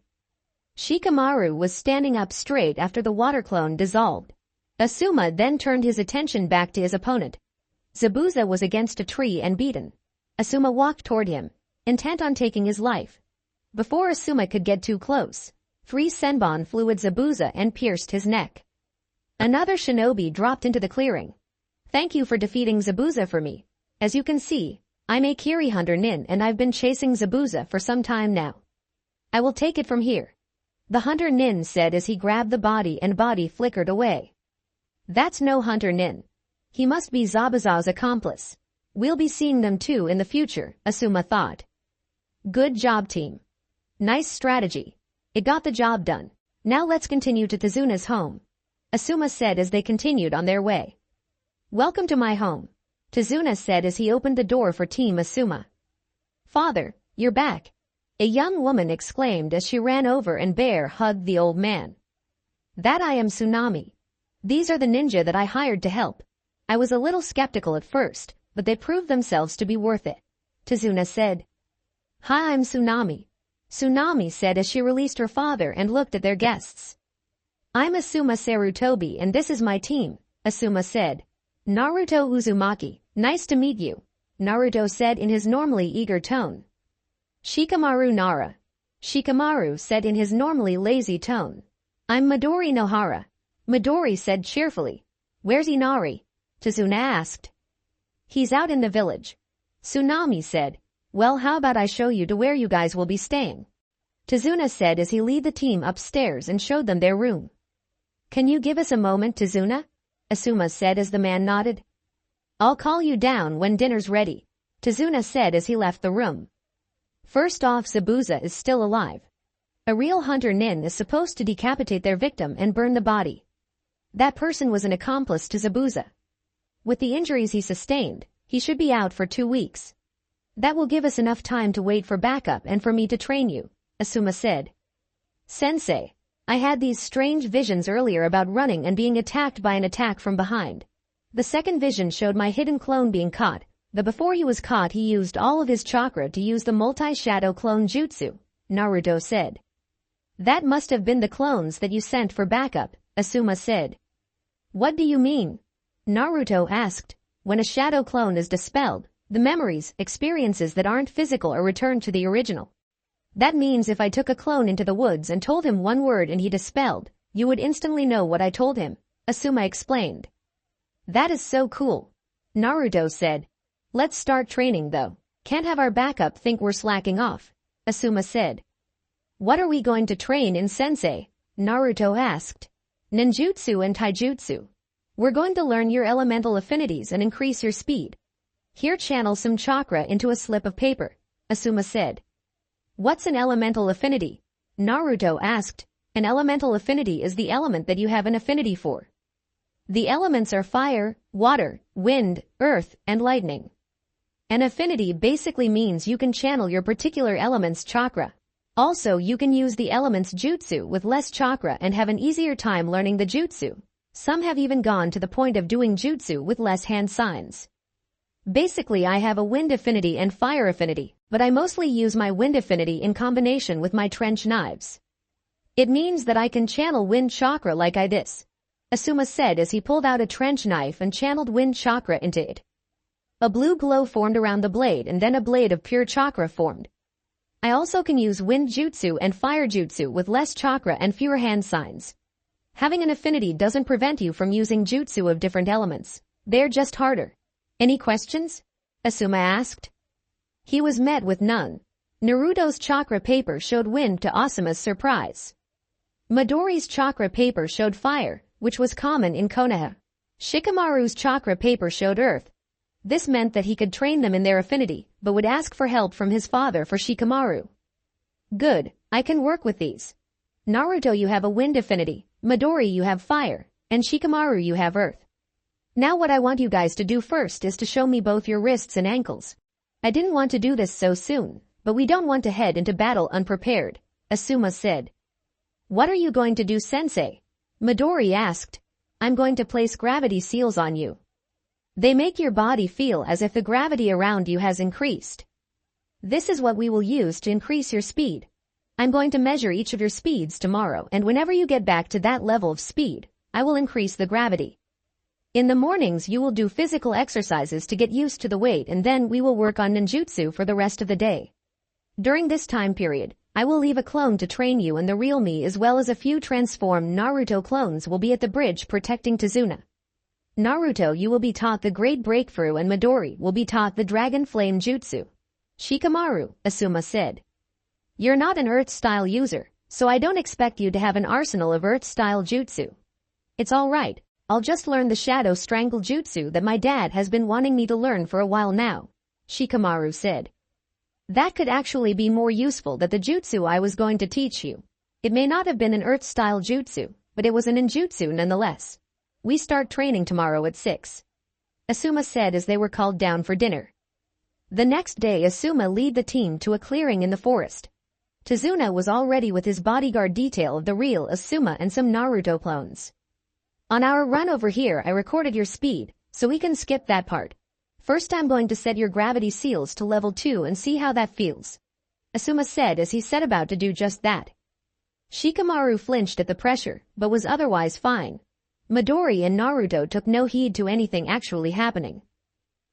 S1: Shikamaru was standing up straight after the water clone dissolved. Asuma then turned his attention back to his opponent. Zabuza was against a tree and beaten. Asuma walked toward him, intent on taking his life. Before Asuma could get too close, 3 senbon flew at Zabuza and pierced his neck. Another shinobi dropped into the clearing. Thank you for defeating Zabuza for me. As you can see, I'm a Kiri Hunter Nin and I've been chasing Zabuza for some time now. I will take it from here. The Hunter Nin said as he grabbed the body and body flickered away. That's no Hunter Nin. He must be Zabuza's accomplice. We'll be seeing them too in the future, Asuma thought. Good job, team. Nice strategy. It got the job done. Now let's continue to Tazuna's home, Asuma said as they continued on their way. Welcome to my home, Tazuna said as he opened the door for Team Asuma. Father, you're back, a young woman exclaimed as she ran over and bear hugged the old man. That I am Tsunami. These are the ninja that I hired to help. I was a little skeptical at first, but they proved themselves to be worth it, Tazuna said. Hi, I'm Tsunami, Tsunami said as she released her father and looked at their guests. I'm Asuma Sarutobi and this is my team, Asuma said. Naruto Uzumaki, nice to meet you, Naruto said in his normally eager tone. Shikamaru Nara, Shikamaru said in his normally lazy tone. I'm Midori Nohara, Midori said cheerfully. Where's Inari? Tazuna asked. He's out in the village, Tsunami said. Well, how about I show you to where you guys will be staying? Tazuna said as he led the team upstairs and showed them their room. Can you give us a moment, Tazuna? Asuma said as the man nodded. I'll call you down when dinner's ready, Tazuna said as he left the room. First off, Zabuza is still alive. A real hunter nin is supposed to decapitate their victim and burn the body. That person was an accomplice to Zabuza. With the injuries he sustained, he should be out for 2 weeks. That will give us enough time to wait for backup and for me to train you, Asuma said. Sensei, I had these strange visions earlier about running and being attacked by an attack from behind. The second vision showed my hidden clone being caught, but before he was caught he used all of his chakra to use the multi-shadow clone jutsu, Naruto said. That must have been the clones that you sent for backup, Asuma said. What do you mean? Naruto asked. When a shadow clone is dispelled, the memories, experiences that aren't physical are returned to the original. That means if I took a clone into the woods and told him one word and he dispelled, you would instantly know what I told him, Asuma explained. That is so cool, Naruto said. Let's start training though. Can't have our backup think we're slacking off, Asuma said. What are we going to train in Sensei? Naruto asked. Ninjutsu and taijutsu. We're going to learn your elemental affinities and increase your speed. Here, channel some chakra into a slip of paper, Asuma said. What's an elemental affinity? Naruto asked. An elemental affinity is the element that you have an affinity for. The elements are fire, water, wind, earth, and lightning. An affinity basically means you can channel your particular element's chakra. Also, you can use the element's jutsu with less chakra and have an easier time learning the jutsu. Some have even gone to the point of doing jutsu with less hand signs. Basically, I have a wind affinity and fire affinity, but I mostly use my wind affinity in combination with my trench knives. It means that I can channel wind chakra like this, Asuma said as he pulled out a trench knife and channeled wind chakra into it. A blue glow formed around the blade and then a blade of pure chakra formed. I also can use wind jutsu and fire jutsu with less chakra and fewer hand signs. Having an affinity doesn't prevent you from using jutsu of different elements. They're just harder. Any questions? Asuma asked. He was met with none. Naruto's chakra paper showed wind to Asuma's surprise. Midori's chakra paper showed fire, which was common in Konoha. Shikamaru's chakra paper showed earth. This meant that he could train them in their affinity, but would ask for help from his father for Shikamaru. Good, I can work with these. Naruto, you have a wind affinity, Midori, you have fire, and Shikamaru, you have earth. Now what I want you guys to do first is to show me both your wrists and ankles. I didn't want to do this so soon, but we don't want to head into battle unprepared, Asuma said. What are you going to do, Sensei? Midori asked. I'm going to place gravity seals on you. They make your body feel as if the gravity around you has increased. This is what we will use to increase your speed. I'm going to measure each of your speeds tomorrow, and whenever you get back to that level of speed, I will increase the gravity. In the mornings you will do physical exercises to get used to the weight, and then we will work on ninjutsu for the rest of the day. During this time period, I will leave a clone to train you, and the real me as well as a few transformed Naruto clones will be at the bridge protecting Tazuna. Naruto, you will be taught the Great Breakthrough and Midori will be taught the Dragon Flame Jutsu. Shikamaru, Asuma said. You're not an Earth-style user, so I don't expect you to have an arsenal of Earth-style jutsu. It's alright, I'll just learn the Shadow Strangle Jutsu that my dad has been wanting me to learn for a while now, Shikamaru said. That could actually be more useful than the jutsu I was going to teach you. It may not have been an Earth-style jutsu, but it was an ninjutsu nonetheless. We start training tomorrow at 6. Asuma said as they were called down for dinner. The next day Asuma led the team to a clearing in the forest. Tazuna was already with his bodyguard detail of the real Asuma and some Naruto clones. On our run over here I recorded your speed, so we can skip that part. First I'm going to set your gravity seals to level 2 and see how that feels. Asuma said as he set about to do just that. Shikamaru flinched at the pressure, but was otherwise fine. Midori and Naruto took no heed to anything actually happening.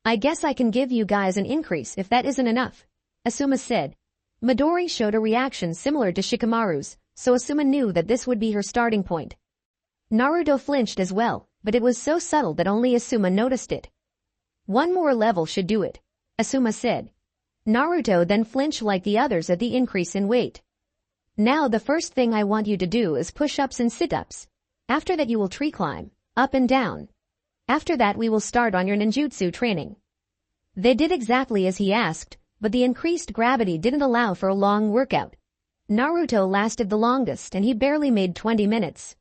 S1: I guess I can give you guys an increase if that isn't enough, Asuma said. Midori showed a reaction similar to Shikamaru's, so Asuma knew that this would be her starting point. Naruto flinched as well, but it was so subtle that only Asuma noticed it. One more level should do it, Asuma said. Naruto then flinched like the others at the increase in weight. Now the first thing I want you to do is push-ups and sit-ups. After that you will tree climb, up and down. After that we will start on your ninjutsu training. They did exactly as he asked, but the increased gravity didn't allow for a long workout. Naruto lasted the longest and he barely made 20 minutes.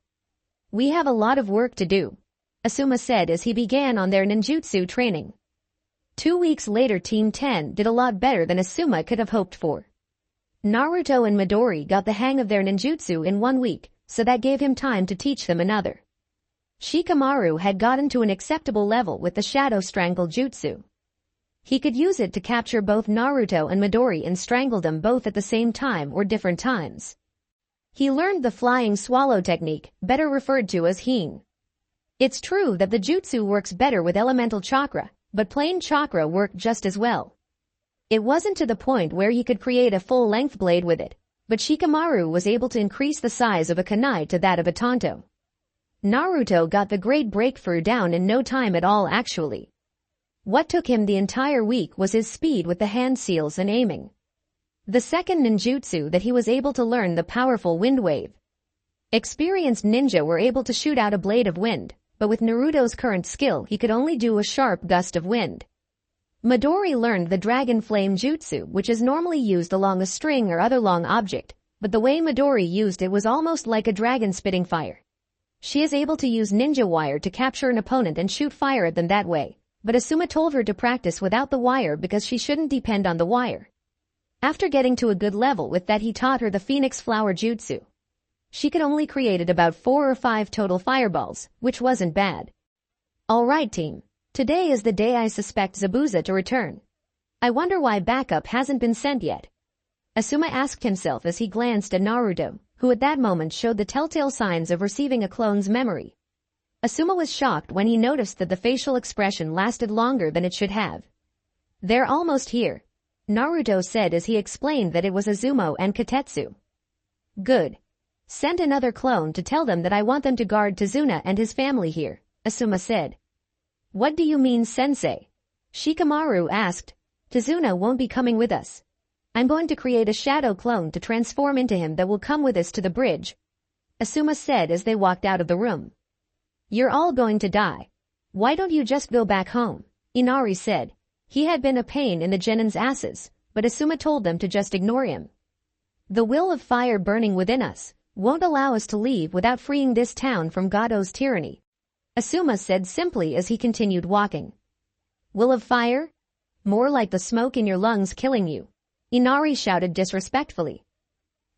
S1: We have a lot of work to do, Asuma said as he began on their ninjutsu training. 2 weeks later Team 10 did a lot better than Asuma could have hoped for. Naruto and Midori got the hang of their ninjutsu in 1 week, so that gave him time to teach them another. Shikamaru had gotten to an acceptable level with the Shadow Strangle Jutsu. He could use it to capture both Naruto and Midori and strangle them both at the same time or different times. He learned the Flying Swallow technique, better referred to as Heen. It's true that the jutsu works better with elemental chakra, but plain chakra worked just as well. It wasn't to the point where he could create a full-length blade with it, but Shikamaru was able to increase the size of a kunai to that of a tanto. Naruto got the Great Breakthrough down in no time at all actually. What took him the entire week was his speed with the hand seals and aiming. The second ninjutsu that he was able to learn the powerful wind wave. Experienced ninja were able to shoot out a blade of wind, but with Naruto's current skill he could only do a sharp gust of wind. Midori learned the Dragon Flame Jutsu, which is normally used along a string or other long object, but the way Midori used it was almost like a dragon spitting fire. She is able to use ninja wire to capture an opponent and shoot fire at them that way, but Asuma told her to practice without the wire because she shouldn't depend on the wire. After getting to a good level with that he taught her the Phoenix Flower Jutsu. She could only created about 4 or 5 total fireballs, which wasn't bad. Alright team, today is the day I suspect Zabuza to return. I wonder why backup hasn't been sent yet. Asuma asked himself as he glanced at Naruto, who at that moment showed the telltale signs of receiving a clone's memory. Asuma was shocked when he noticed that the facial expression lasted longer than it should have. They're almost here, Naruto said as he explained that it was Izumo and Katetsu. Good. Send another clone to tell them that I want them to guard Tazuna and his family here, Asuma said. What do you mean, Sensei? Shikamaru asked. Tazuna won't be coming with us. I'm going to create a shadow clone to transform into him that will come with us to the bridge, Asuma said as they walked out of the room. You're all going to die. Why don't you just go back home? Inari said. He had been a pain in the Genin's asses, but Asuma told them to just ignore him. The will of fire burning within us won't allow us to leave without freeing this town from Gado's tyranny, Asuma said simply as he continued walking. Will of fire? More like the smoke in your lungs killing you, Inari shouted disrespectfully.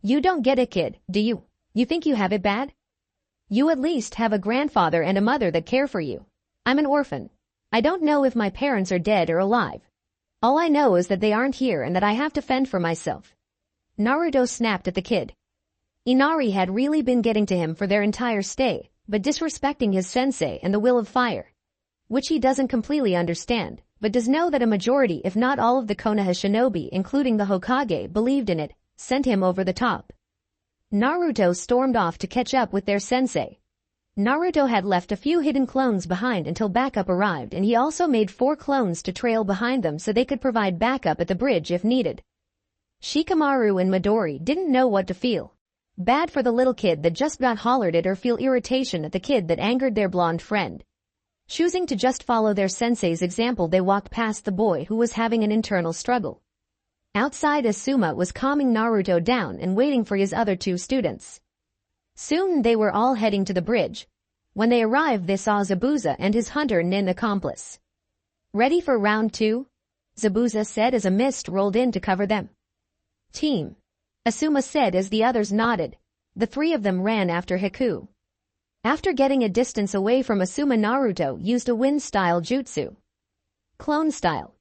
S1: You don't get it, kid, do you? You think you have it bad? You at least have a grandfather and a mother that care for you. I'm an orphan. I don't know if my parents are dead or alive. All I know is that they aren't here and that I have to fend for myself. Naruto snapped at the kid. Inari had really been getting to him for their entire stay, but disrespecting his sensei and the will of fire, which he doesn't completely understand, but does know that a majority if not all of the Konoha shinobi including the Hokage believed in it, sent him over the top. Naruto stormed off to catch up with their sensei. Naruto had left a few hidden clones behind until backup arrived, and he also made 4 clones to trail behind them so they could provide backup at the bridge if needed. Shikamaru and Midori didn't know what to feel. Bad for the little kid that just got hollered at, or feel irritation at the kid that angered their blonde friend. Choosing to just follow their sensei's example, they walked past the boy who was having an internal struggle. Outside, Asuma was calming Naruto down and waiting for his other 2 students. Soon they were all heading to the bridge. When they arrived, they saw Zabuza and his hunter nin accomplice. Ready for round 2? Zabuza said as a mist rolled in to cover them. Team, Asuma said as the others nodded. The 3 of them ran after Hiku. After getting a distance away from Asuma, Naruto used a wind-style jutsu. Clone style.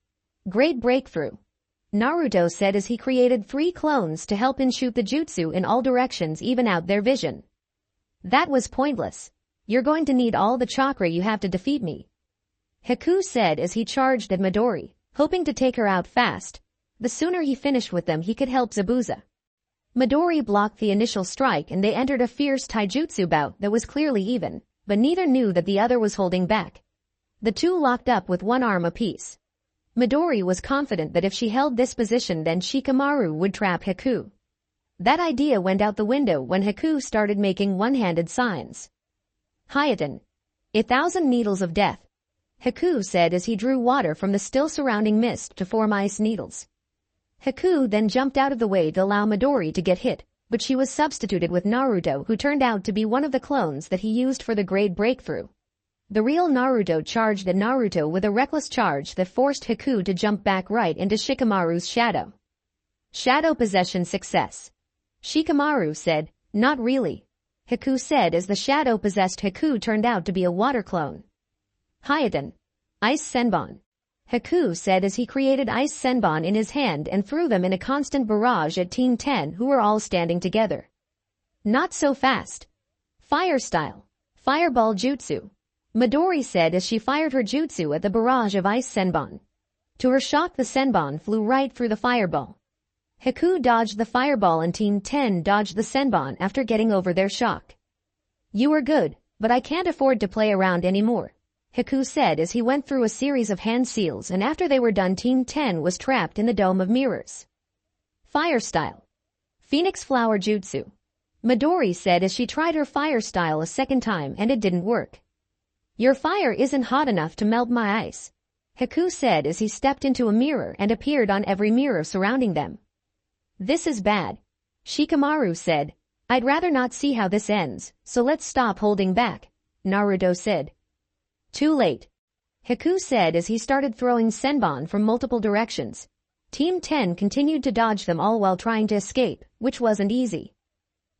S1: Great breakthrough, Naruto said as he created 3 clones to help him shoot the jutsu in all directions, even out their vision. That was pointless. You're going to need all the chakra you have to defeat me, Hiku said as he charged at Midori, hoping to take her out fast. The sooner he finished with them, he could help Zabuza. Midori blocked the initial strike and they entered a fierce taijutsu bout that was clearly even, but neither knew that the other was holding back. The 2 locked up with 1 arm apiece. Midori was confident that if she held this position, then Shikamaru would trap Hiku. That idea went out the window when Hiku started making one-handed signs. Rewritten. 1,000 needles of death, Hiku said as he drew water from the still surrounding mist to form ice needles. Hiku then jumped out of the way to allow Midori to get hit, but she was substituted with Naruto, who turned out to be one of the clones that he used for the great breakthrough. The real Naruto charged at Naruto with a reckless charge that forced Hiku to jump back right into Shikamaru's shadow. Shadow possession success, Shikamaru said. Not really, Hiku said as the shadow-possessed Hiku turned out to be a water clone. Rewritten. Ice Senbon, Hiku said as he created Ice Senbon in his hand and threw them in a constant barrage at Team 10, who were all standing together. Not so fast. Fire style. Fireball jutsu, Midori said as she fired her jutsu at the barrage of Ice Senbon. To her shock, the Senbon flew right through the fireball. Hiku dodged the fireball and Team 10 dodged the Senbon after getting over their shock. You were good, but I can't afford to play around anymore, Hiku said as he went through a series of hand seals, and after they were done, Team 10 was trapped in the dome of mirrors. Fire style. Phoenix flower jutsu, Midori said as she tried her fire style a second time and it didn't work. Your fire isn't hot enough to melt my ice, Hiku said as he stepped into a mirror and appeared on every mirror surrounding them. This is bad, Shikamaru said. I'd rather not see how this ends, so let's stop holding back, Naruto said. Too late, Hiku said as he started throwing Senbon from multiple directions. Team 10 continued to dodge them all while trying to escape, which wasn't easy.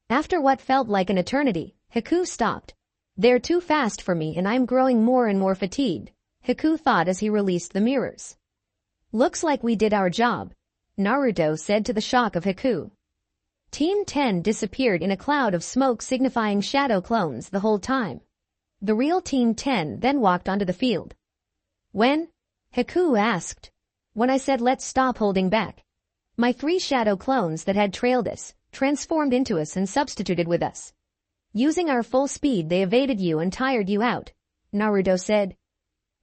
S1: After what felt like an eternity, Hiku stopped. They're too fast for me and I'm growing more and more fatigued, Hiku thought as he released the mirrors. Looks like we did our job, Naruto said to the shock of Hiku. Team 10 disappeared in a cloud of smoke, signifying shadow clones the whole time. The real Team 10 then walked onto the field. When? Hiku asked. When I said let's stop holding back. My 3 shadow clones that had trailed us, transformed into us and substituted with us. Using our full speed they evaded you and tired you out, Naruto said.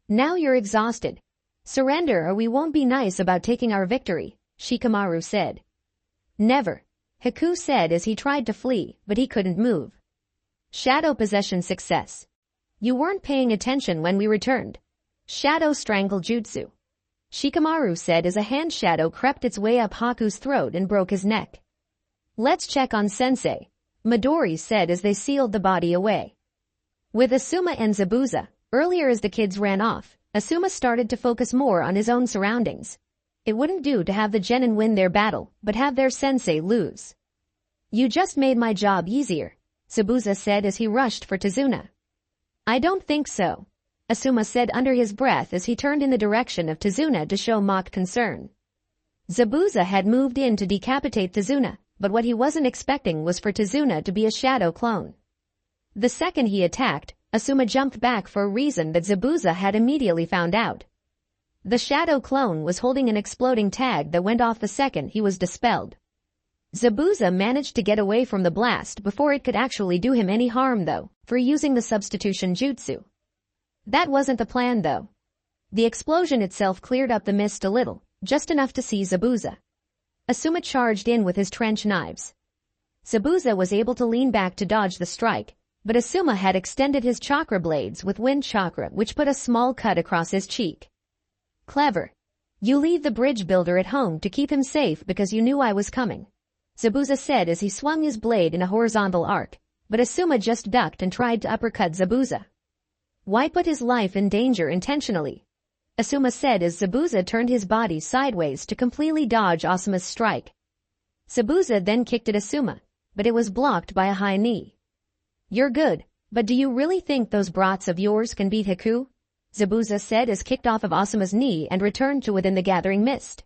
S1: Now you're exhausted. Surrender or we won't be nice about taking our victory, Shikamaru said. Never, Hiku said as he tried to flee, but he couldn't move. Shadow possession success. You weren't paying attention when we returned. Shadow strangle jutsu, Shikamaru said as a hand shadow crept its way up Haku's throat and broke his neck. Let's check on Sensei, Midori said as they sealed the body away. With Asuma and Zabuza, earlier as the kids ran off, Asuma started to focus more on his own surroundings. It wouldn't do to have the genin win their battle, but have their sensei lose. You just made my job easier, Zabuza said as he rushed for Tazuna. I don't think so, Asuma said under his breath as he turned in the direction of Tazuna to show mock concern. Zabuza had moved in to decapitate Tazuna, but what he wasn't expecting was for Tazuna to be a shadow clone. The second he attacked, Asuma jumped back for a reason that Zabuza had immediately found out. The shadow clone was holding an exploding tag that went off the second he was dispelled. Zabuza managed to get away from the blast before it could actually do him any harm though, for using the substitution jutsu. That wasn't the plan though. The explosion itself cleared up the mist a little, just enough to see Zabuza. Asuma charged in with his trench knives. Zabuza was able to lean back to dodge the strike, but Asuma had extended his chakra blades with wind chakra which put a small cut across his cheek. Clever. You leave the bridge builder at home to keep him safe because you knew I was coming, Zabuza said as he swung his blade in a horizontal arc, but Asuma just ducked and tried to uppercut Zabuza. Why put his life in danger intentionally? Asuma said as Zabuza turned his body sideways to completely dodge Asuma's strike. Zabuza then kicked at Asuma, but it was blocked by a high knee. You're good, but do you really think those brats of yours can beat Haku? Zabuza said as kicked off of Asuma's knee and returned to within the gathering mist.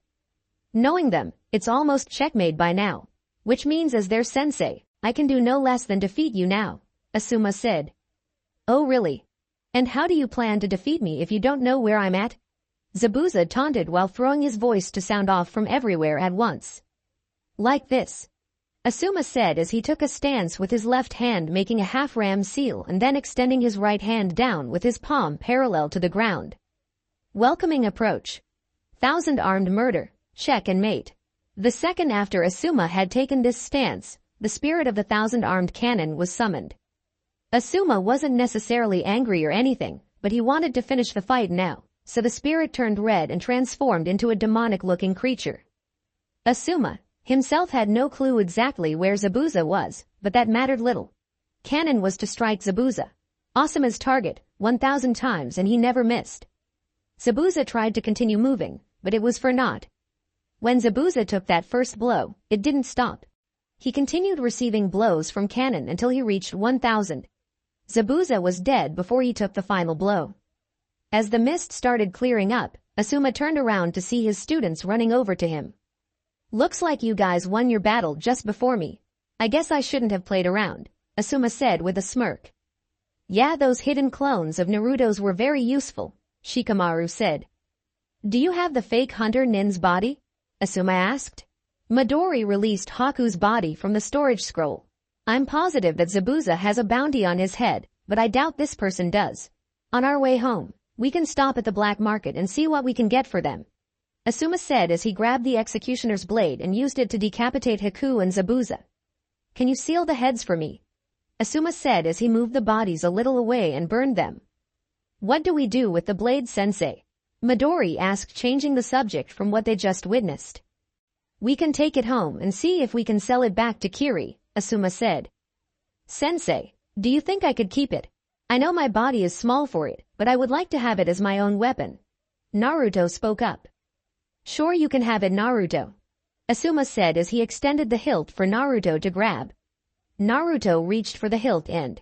S1: Knowing them, it's almost checkmate by now. Which means as their sensei, I can do no less than defeat you now, Asuma said. Oh really? And how do you plan to defeat me if you don't know where I'm at? Zabuza taunted while throwing his voice to sound off from everywhere at once. Like this, Asuma said as he took a stance with his left hand making a half-ram seal and then extending his right hand down with his palm parallel to the ground. Welcoming approach. 1,000-armed murder, check and mate. The second after Asuma had taken this stance, the spirit of the 1,000-armed cannon was summoned. Asuma wasn't necessarily angry or anything, but he wanted to finish the fight now, so the spirit turned red and transformed into a demonic-looking creature. Asuma himself had no clue exactly where Zabuza was, but that mattered little. Cannon was to strike Zabuza, Asuma's target, 1,000 times and he never missed. Zabuza tried to continue moving, but it was for naught. When Zabuza took that first blow, it didn't stop. He continued receiving blows from cannon until he reached 1,000. Zabuza was dead before he took the final blow. As the mist started clearing up, Asuma turned around to see his students running over to him. Looks like you guys won your battle just before me. I guess I shouldn't have played around, Asuma said with a smirk. Yeah, those hidden clones of Naruto's were very useful, Shikamaru said. Do you have the fake Hunter Nin's body? Asuma asked. Midori released Haku's body from the storage scroll. I'm positive that Zabuza has a bounty on his head, but I doubt this person does. On our way home, we can stop at the black market and see what we can get for them, Asuma said as he grabbed the executioner's blade and used it to decapitate Haku and Zabuza. Can you seal the heads for me? Asuma said as he moved the bodies a little away and burned them. What do we do with the blade, sensei? Midori asked, changing the subject from what they just witnessed. We can take it home and see if we can sell it back to Kiri, Asuma said. Sensei, do you think I could keep it? I know my body is small for it, but I would like to have it as my own weapon. Naruto spoke up. Sure, you can have it, Naruto, Asuma said as he extended the hilt for Naruto to grab. Naruto reached for the hilt and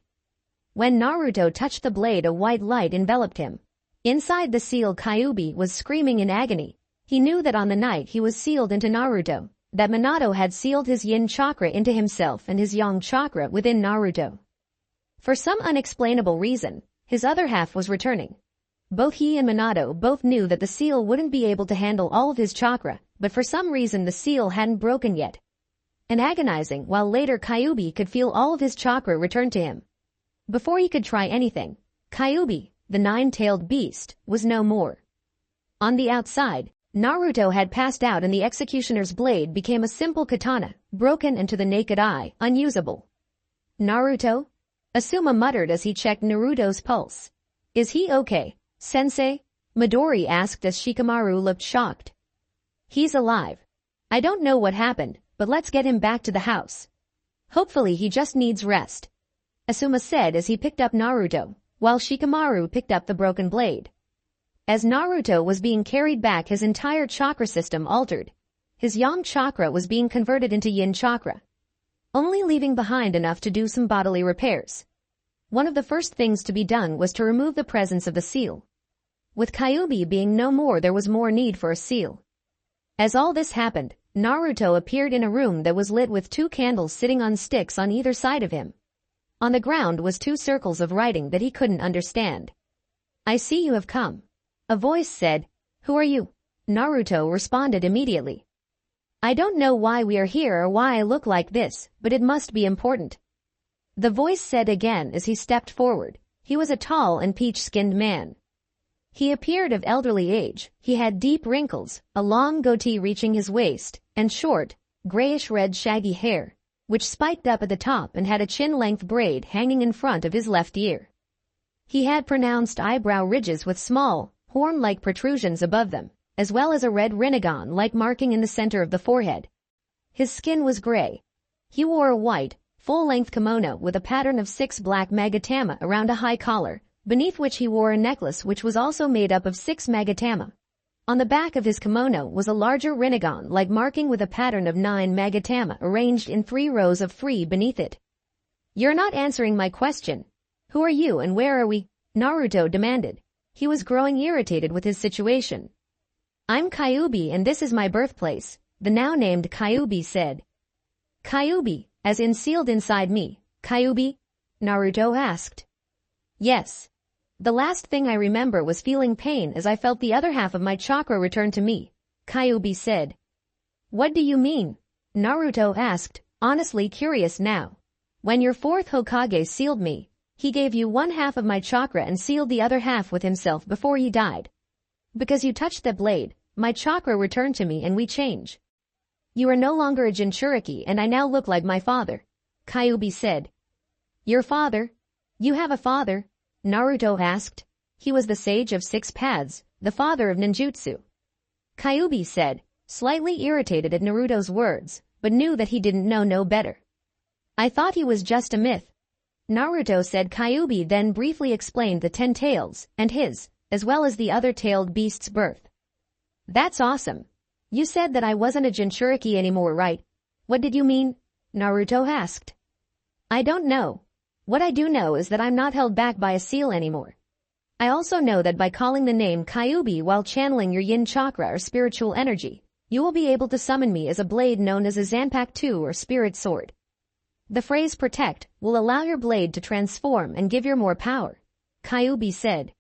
S1: when Naruto touched the blade, a white light enveloped him. Inside the seal, Kyuubi was screaming in agony. He knew that on the night he was sealed into Naruto, that Minato had sealed his yin chakra into himself and his yang chakra within Naruto. For some unexplainable reason, his other half was returning. Both he and Minato both knew that the seal wouldn't be able to handle all of his chakra, but for some reason the seal hadn't broken yet. And agonizing, while later Kyuubi could feel all of his chakra return to him. Before he could try anything, Kyuubi, the nine-tailed beast, was no more. On the outside, Naruto had passed out and the executioner's blade became a simple katana, broken and to the naked eye, unusable. Naruto? Asuma muttered as he checked Naruto's pulse. Is he okay, sensei? Midori asked as Shikamaru looked shocked. He's alive. I don't know what happened, but let's get him back to the house. Hopefully he just needs rest, Asuma said as he picked up Naruto, while Shikamaru picked up the broken blade. As Naruto was being carried back, his entire chakra system altered. His yang chakra was being converted into yin chakra, only leaving behind enough to do some bodily repairs. One of the first things to be done was to remove the presence of the seal. With Kyuubi being no more, there was more need for a seal. As all this happened, Naruto appeared in a room that was lit with 2 candles sitting on sticks on either side of him. On the ground was 2 circles of writing that he couldn't understand. I see you have come. A voice said. Who are you? Naruto responded immediately. I don't know why we are here or why I look like this, but it must be important. The voice said again as he stepped forward. He was a tall and peach-skinned man. He appeared of elderly age. He had deep wrinkles, a long goatee reaching his waist, and short, grayish-red shaggy hair, which spiked up at the top and had a chin-length braid hanging in front of his left ear. He had pronounced eyebrow ridges with small, horn-like protrusions above them, as well as a red rinnegan-like marking in the center of the forehead. His skin was gray. He wore a white, full-length kimono with a pattern of 6 black magatama around a high collar, beneath which he wore a necklace which was also made up of 6 magatama. On the back of his kimono was a larger rinnegan-like marking with a pattern of 9 magatama arranged in 3 rows of 3 beneath it. You're not answering my question. Who are you and where are we? Naruto demanded. He was growing irritated with his situation. I'm Kyuubi and this is my birthplace, the now named Kyuubi said. Kyuubi, as in sealed inside me, Kyuubi? Naruto asked. Yes. The last thing I remember was feeling pain as I felt the other half of my chakra return to me, Kyuubi said. What do you mean? Naruto asked, honestly curious now. When your 4th Hokage sealed me, he gave you 1/2 of my chakra and sealed the other half with himself before he died. Because you touched the blade, my chakra returned to me and we change. You are no longer a Jinchuriki and I now look like my father, Kyuubi said. Your father? You have a father? Naruto asked. He was the sage of 6 paths, the father of ninjutsu. Kyuubi said, slightly irritated at Naruto's words, but knew that he didn't know no better. I thought he was just a myth. Naruto said. Kyuubi then briefly explained the 10 tails, and his, as well as the other tailed beast's birth. That's awesome. You said that I wasn't a Jinchuriki anymore, right? What did you mean? Naruto asked. I don't know. What I do know is that I'm not held back by a seal anymore. I also know that by calling the name Kyuubi while channeling your yin chakra or spiritual energy, you will be able to summon me as a blade known as a Zanpakuto or spirit sword. The phrase protect will allow your blade to transform and give you more power, Kyuubi said.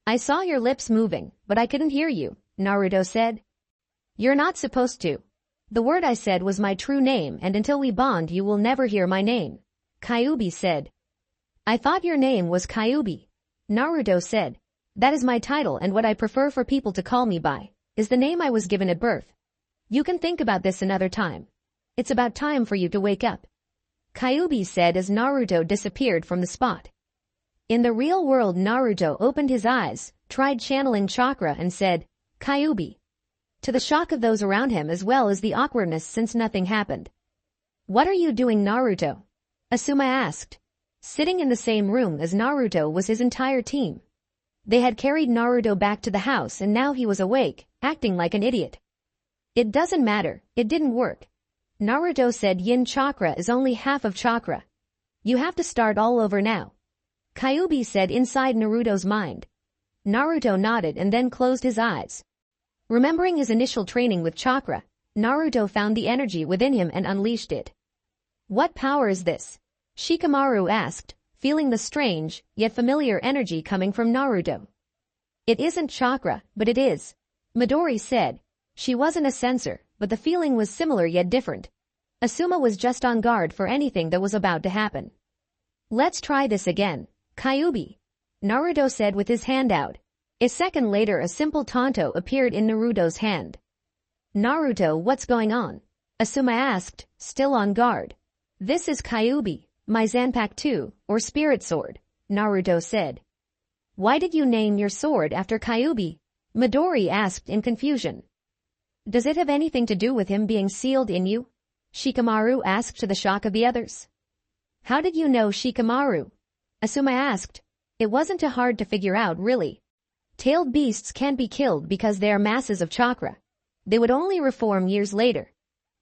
S1: I saw your lips moving, but I couldn't hear you, Naruto said. You're not supposed to. The word I said was my true name and until we bond you will never hear my name, Kyuubi said. I thought your name was Kyuubi, Naruto said. That is my title and what I prefer for people to call me by, is the name I was given at birth. You can think about this another time. It's about time for you to wake up, Kyuubi said as Naruto disappeared from the spot. In the real world Naruto opened his eyes, tried channeling chakra and said, Kyuubi. To the shock of those around him as well as the awkwardness since nothing happened. What are you doing, Naruto? Asuma asked. Sitting in the same room as Naruto was his entire team. They had carried Naruto back to the house and now he was awake, acting like an idiot. It doesn't matter, it didn't work. Naruto said yin chakra is only half of chakra. You have to start all over now. Kyuubi said inside Naruto's mind. Naruto nodded and then closed his eyes. Remembering his initial training with chakra, Naruto found the energy within him and unleashed it. What power is this? Shikamaru asked, feeling the strange, yet familiar energy coming from Naruto. It isn't chakra, but it is, Midori said. She wasn't a sensor, but the feeling was similar yet different. Asuma was just on guard for anything that was about to happen. Let's try this again, Kyuubi, Naruto said with his hand out. A second later a simple tanto appeared in Naruto's hand. Naruto, what's going on? Asuma asked, still on guard. This is Kyuubi, my Zanpakuto, or spirit sword, Naruto said. Why did you name your sword after Kyuubi? Midori asked in confusion. Does it have anything to do with him being sealed in you? Shikamaru asked to the shock of the others. How did you know Shikamaru? Asuma asked. It wasn't too hard to figure out, really. Tailed beasts can't be killed because they are masses of chakra. They would only reform years later.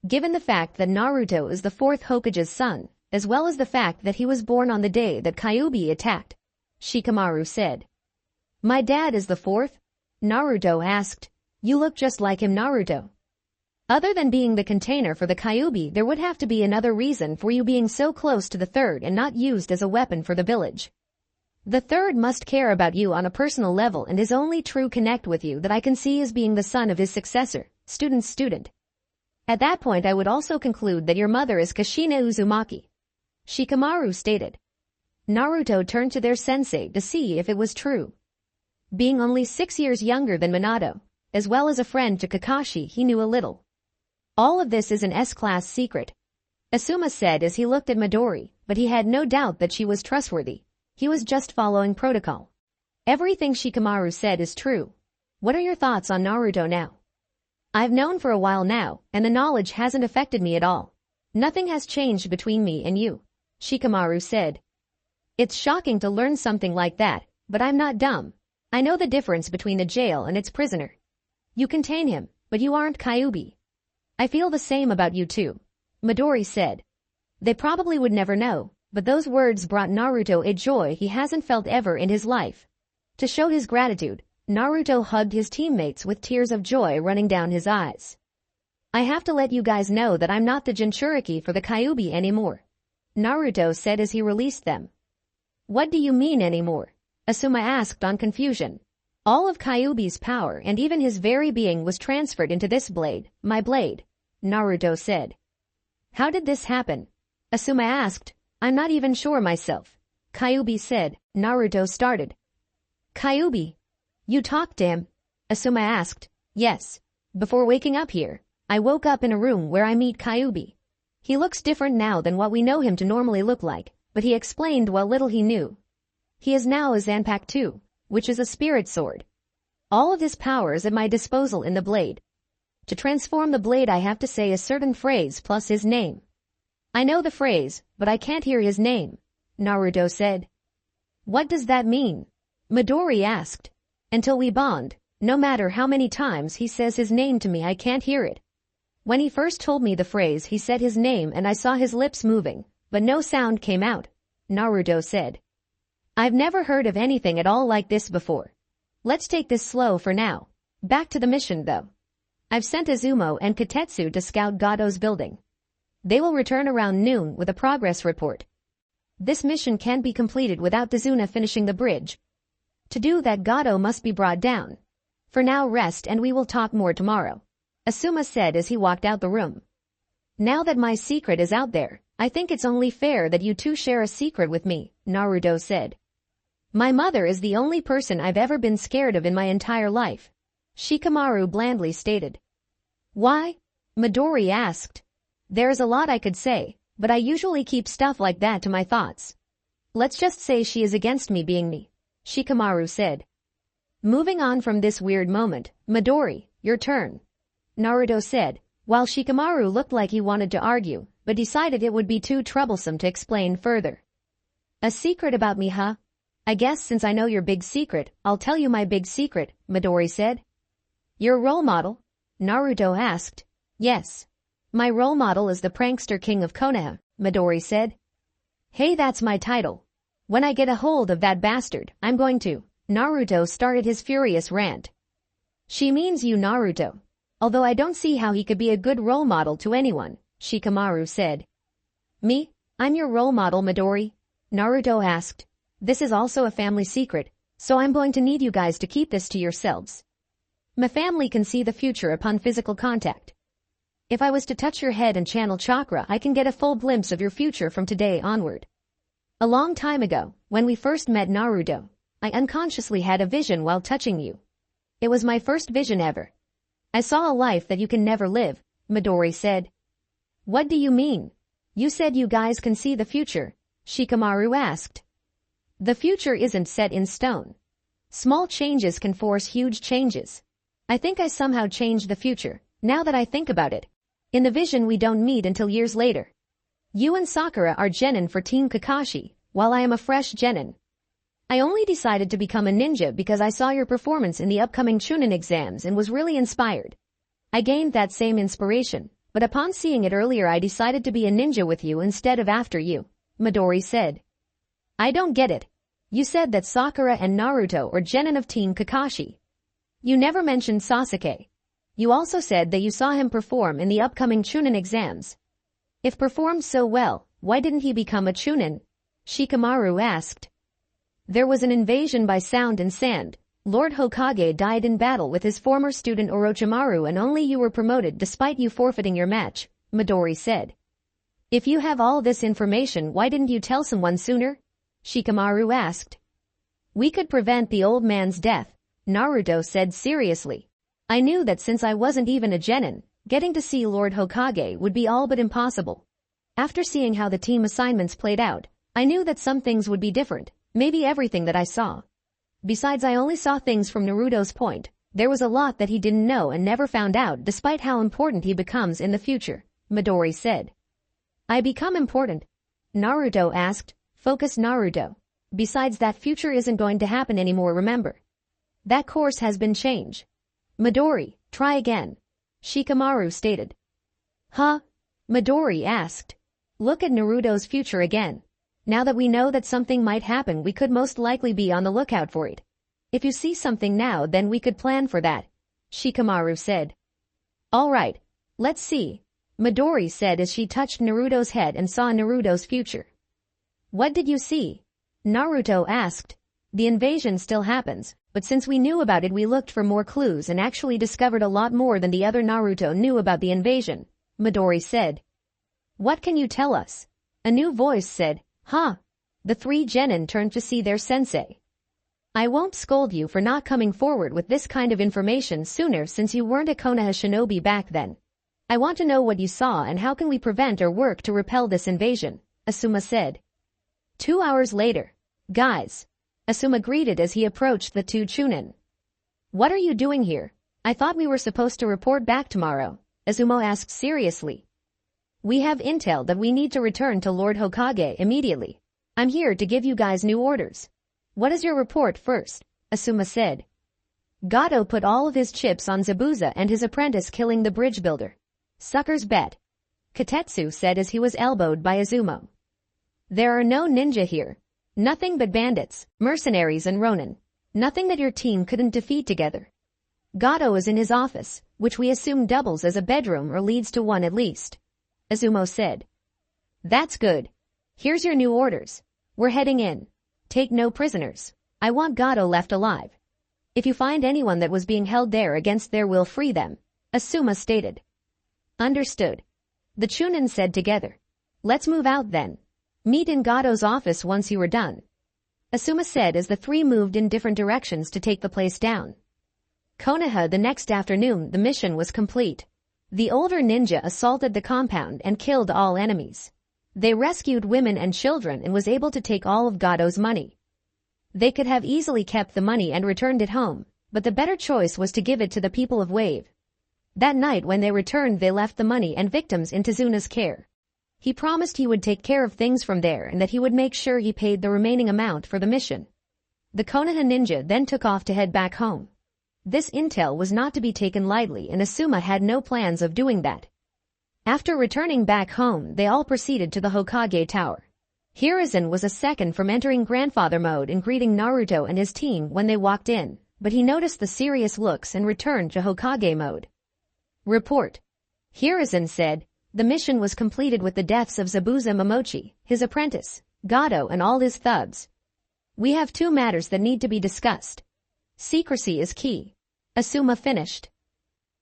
S1: Given the fact that Naruto is the 4th Hokage's son, as well as the fact that he was born on the day that Kyuubi attacked, Shikamaru said. My dad is the 4th? Naruto asked. You look just like him, Naruto. Other than being the container for the Kyuubi, there would have to be another reason for you being so close to the 3rd and not used as a weapon for the village. The 3rd must care about you on a personal level and his only true connect with you that I can see is being the son of his successor, student. At that point I would also conclude that your mother is Kushina Uzumaki, Shikamaru stated. Naruto turned to their sensei to see if it was true. Being only 6 years younger than Minato, as well as a friend to Kakashi, he knew a little. All of this is an S-class secret, Asuma said as he looked at Midori, but he had no doubt that she was trustworthy. He was just following protocol. Everything Shikamaru said is true. What are your thoughts on Naruto now? I've known for a while now, and the knowledge hasn't affected me at all. Nothing has changed between me and you, Shikamaru said. It's shocking to learn something like that, but I'm not dumb. I know the difference between a jail and its prisoner. You contain him, but you aren't Kyuubi. I feel the same about you too, Midori said. They probably would never know, but those words brought Naruto a joy he hasn't felt ever in his life. To show his gratitude, Naruto hugged his teammates with tears of joy running down his eyes. I have to let you guys know that I'm not the Jinchuriki for the Kyuubi anymore, Naruto said as he released them. What do you mean anymore? Asuma asked on confusion. All of Kyuubi's power and even his very being was transferred into this blade, my blade, Naruto said. How did this happen? Asuma asked. I'm not even sure myself, Kyuubi said. Naruto started. Kyuubi? You talked to him? Asuma asked. Yes. Before waking up here, I woke up in a room where I meet Kyuubi. He looks different now than what we know him to normally look like, but he explained what little he knew. He is now a Zanpakuto too, which is a spirit sword. All of his power is at my disposal in the blade. To transform the blade I have to say a certain phrase plus his name. I know the phrase, but I can't hear his name, Naruto said. What does that mean? Midori asked. Until we bond, no matter how many times he says his name to me I can't hear it. When he first told me the phrase he said his name and I saw his lips moving, but no sound came out, Naruto said. I've never heard of anything at all like this before. Let's take this slow for now. Back to the mission though. I've sent Izumo and Katetsu to scout Gado's building. They will return around noon with a progress report. This mission can't be completed without Tazuna finishing the bridge. To do that Gado must be brought down. For now rest and we will talk more tomorrow, Asuma said as he walked out the room. Now that my secret is out there, I think it's only fair that you two share a secret with me, Naruto said. My mother is the only person I've ever been scared of in my entire life, Shikamaru blandly stated. Why? Midori asked. There's a lot I could say, but I usually keep stuff like that to my thoughts. Let's just say she is against me being me, Shikamaru said. Moving on from this weird moment, Midori, your turn, Naruto said, while Shikamaru looked like he wanted to argue, but decided it would be too troublesome to explain further. A secret about me, huh? I guess since I know your big secret, I'll tell you my big secret, Midori said. Your role model? Naruto asked. Yes. My role model is the prankster king of Konoha, Midori said. Hey, that's my title. When I get a hold of that bastard, I'm going to. Naruto started his furious rant. She means you, Naruto. Although I don't see how he could be a good role model to anyone, Shikamaru said. Me? I'm your role model, Midori? Naruto asked. This is also a family secret, so I'm going to need you guys to keep this to yourselves. My family can see the future upon physical contact. If I was to touch your head and channel chakra, I can get a full glimpse of your future from today onward. A long time ago, when we first met Naruto, I unconsciously had a vision while touching you. It was my first vision ever. I saw a life that you can never live, Midori said. What do you mean? You said you guys can see the future, Shikamaru asked. The future isn't set in stone. Small changes can force huge changes. I think I somehow changed the future, now that I think about it. In the vision we don't meet until years later. You and Sakura are genin for Team Kakashi, while I am a fresh genin. I only decided to become a ninja because I saw your performance in the upcoming Chunin exams and was really inspired. I gained that same inspiration, but upon seeing it earlier I decided to be a ninja with you instead of after you, Midori said. I don't get it. You said that Sakura and Naruto are genin of Team Kakashi. You never mentioned Sasuke. You also said that you saw him perform in the upcoming Chunin exams. If performed so well, why didn't he become a Chunin? Shikamaru asked. There was an invasion by sound and sand, Lord Hokage died in battle with his former student Orochimaru and only you were promoted despite you forfeiting your match, Midori said. If you have all this information, why didn't you tell someone sooner? Shikamaru asked. We could prevent the old man's death, Naruto said seriously. I knew that since I wasn't even a genin, getting to see Lord Hokage would be all but impossible. After seeing how the team assignments played out, I knew that some things would be different, maybe everything that I saw. Besides, I only saw things from Naruto's point. There was a lot that he didn't know and never found out despite how important he becomes in the future, Midori said. I become important? Naruto asked. Focus, Naruto. Besides, that future isn't going to happen anymore, remember. That course has been changed. Midori, try again, Shikamaru stated. Huh? Midori asked. Look at Naruto's future again. Now that we know that something might happen, we could most likely be on the lookout for it. If you see something now, then we could plan for that, Shikamaru said. All right, let's see, Midori said as she touched Naruto's head and saw Naruto's future. What did you see? Naruto asked. The invasion still happens, but since we knew about it, we looked for more clues and actually discovered a lot more than the other Naruto knew about the invasion, Midori said. What can you tell us? A new voice said. Huh? The three genin turned to see their sensei. I won't scold you for not coming forward with this kind of information sooner since you weren't a Konoha shinobi back then. I want to know what you saw and how can we prevent or work to repel this invasion, Asuma said. 2 hours later. Guys, Asuma greeted as he approached the two Chunin. What are you doing here? I thought we were supposed to report back tomorrow, Asuma asked seriously. We have intel that we need to return to Lord Hokage immediately. I'm here to give you guys new orders. What is your report first? Asuma said. Gato put all of his chips on Zabuza and his apprentice killing the bridge builder. Suckers bet. Katetsu said as he was elbowed by Azumo. There are no ninja here. Nothing but bandits, mercenaries and ronin. Nothing that your team couldn't defeat together. Gato is in his office, which we assume doubles as a bedroom or leads to one at least, Azumo said. That's good. Here's your new orders. We're heading in. Take no prisoners. I want Gato left alive. If you find anyone that was being held there against their will, free them, Asuma stated. Understood. The Chunin said together. Let's move out then. Meet in Gato's office once you are done, Asuma said as the three moved in different directions to take the place down. Konoha. The next afternoon, the mission was complete. The older ninja assaulted the compound and killed all enemies. They rescued women and children and was able to take all of Gato's money. They could have easily kept the money and returned it home, but the better choice was to give it to the people of Wave. That night when they returned, they left the money and victims in Tezuna's care. He promised he would take care of things from there and that he would make sure he paid the remaining amount for the mission. The Konoha ninja then took off to head back home. This intel was not to be taken lightly and Asuma had no plans of doing that. After returning back home, they all proceeded to the Hokage Tower. Hiruzen was a second from entering grandfather mode and greeting Naruto and his team when they walked in, but he noticed the serious looks and returned to Hokage mode. Report. Hiruzen said, the mission was completed with the deaths of Zabuza Momochi, his apprentice, Gato and all his thugs. We have two matters that need to be discussed. Secrecy is key. Asuma finished.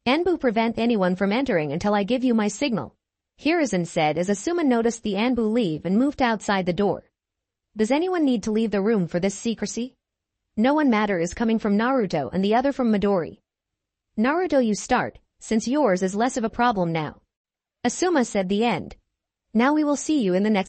S1: Anbu, prevent anyone from entering until I give you my signal, Hiruzen said as Asuma noticed the Anbu leave and moved outside the door. Does anyone need to leave the room for this secrecy? No one matter is coming from Naruto and the other from Midori. Naruto, you start, since yours is less of a problem now. Asuma said the end. Now we will see you in the next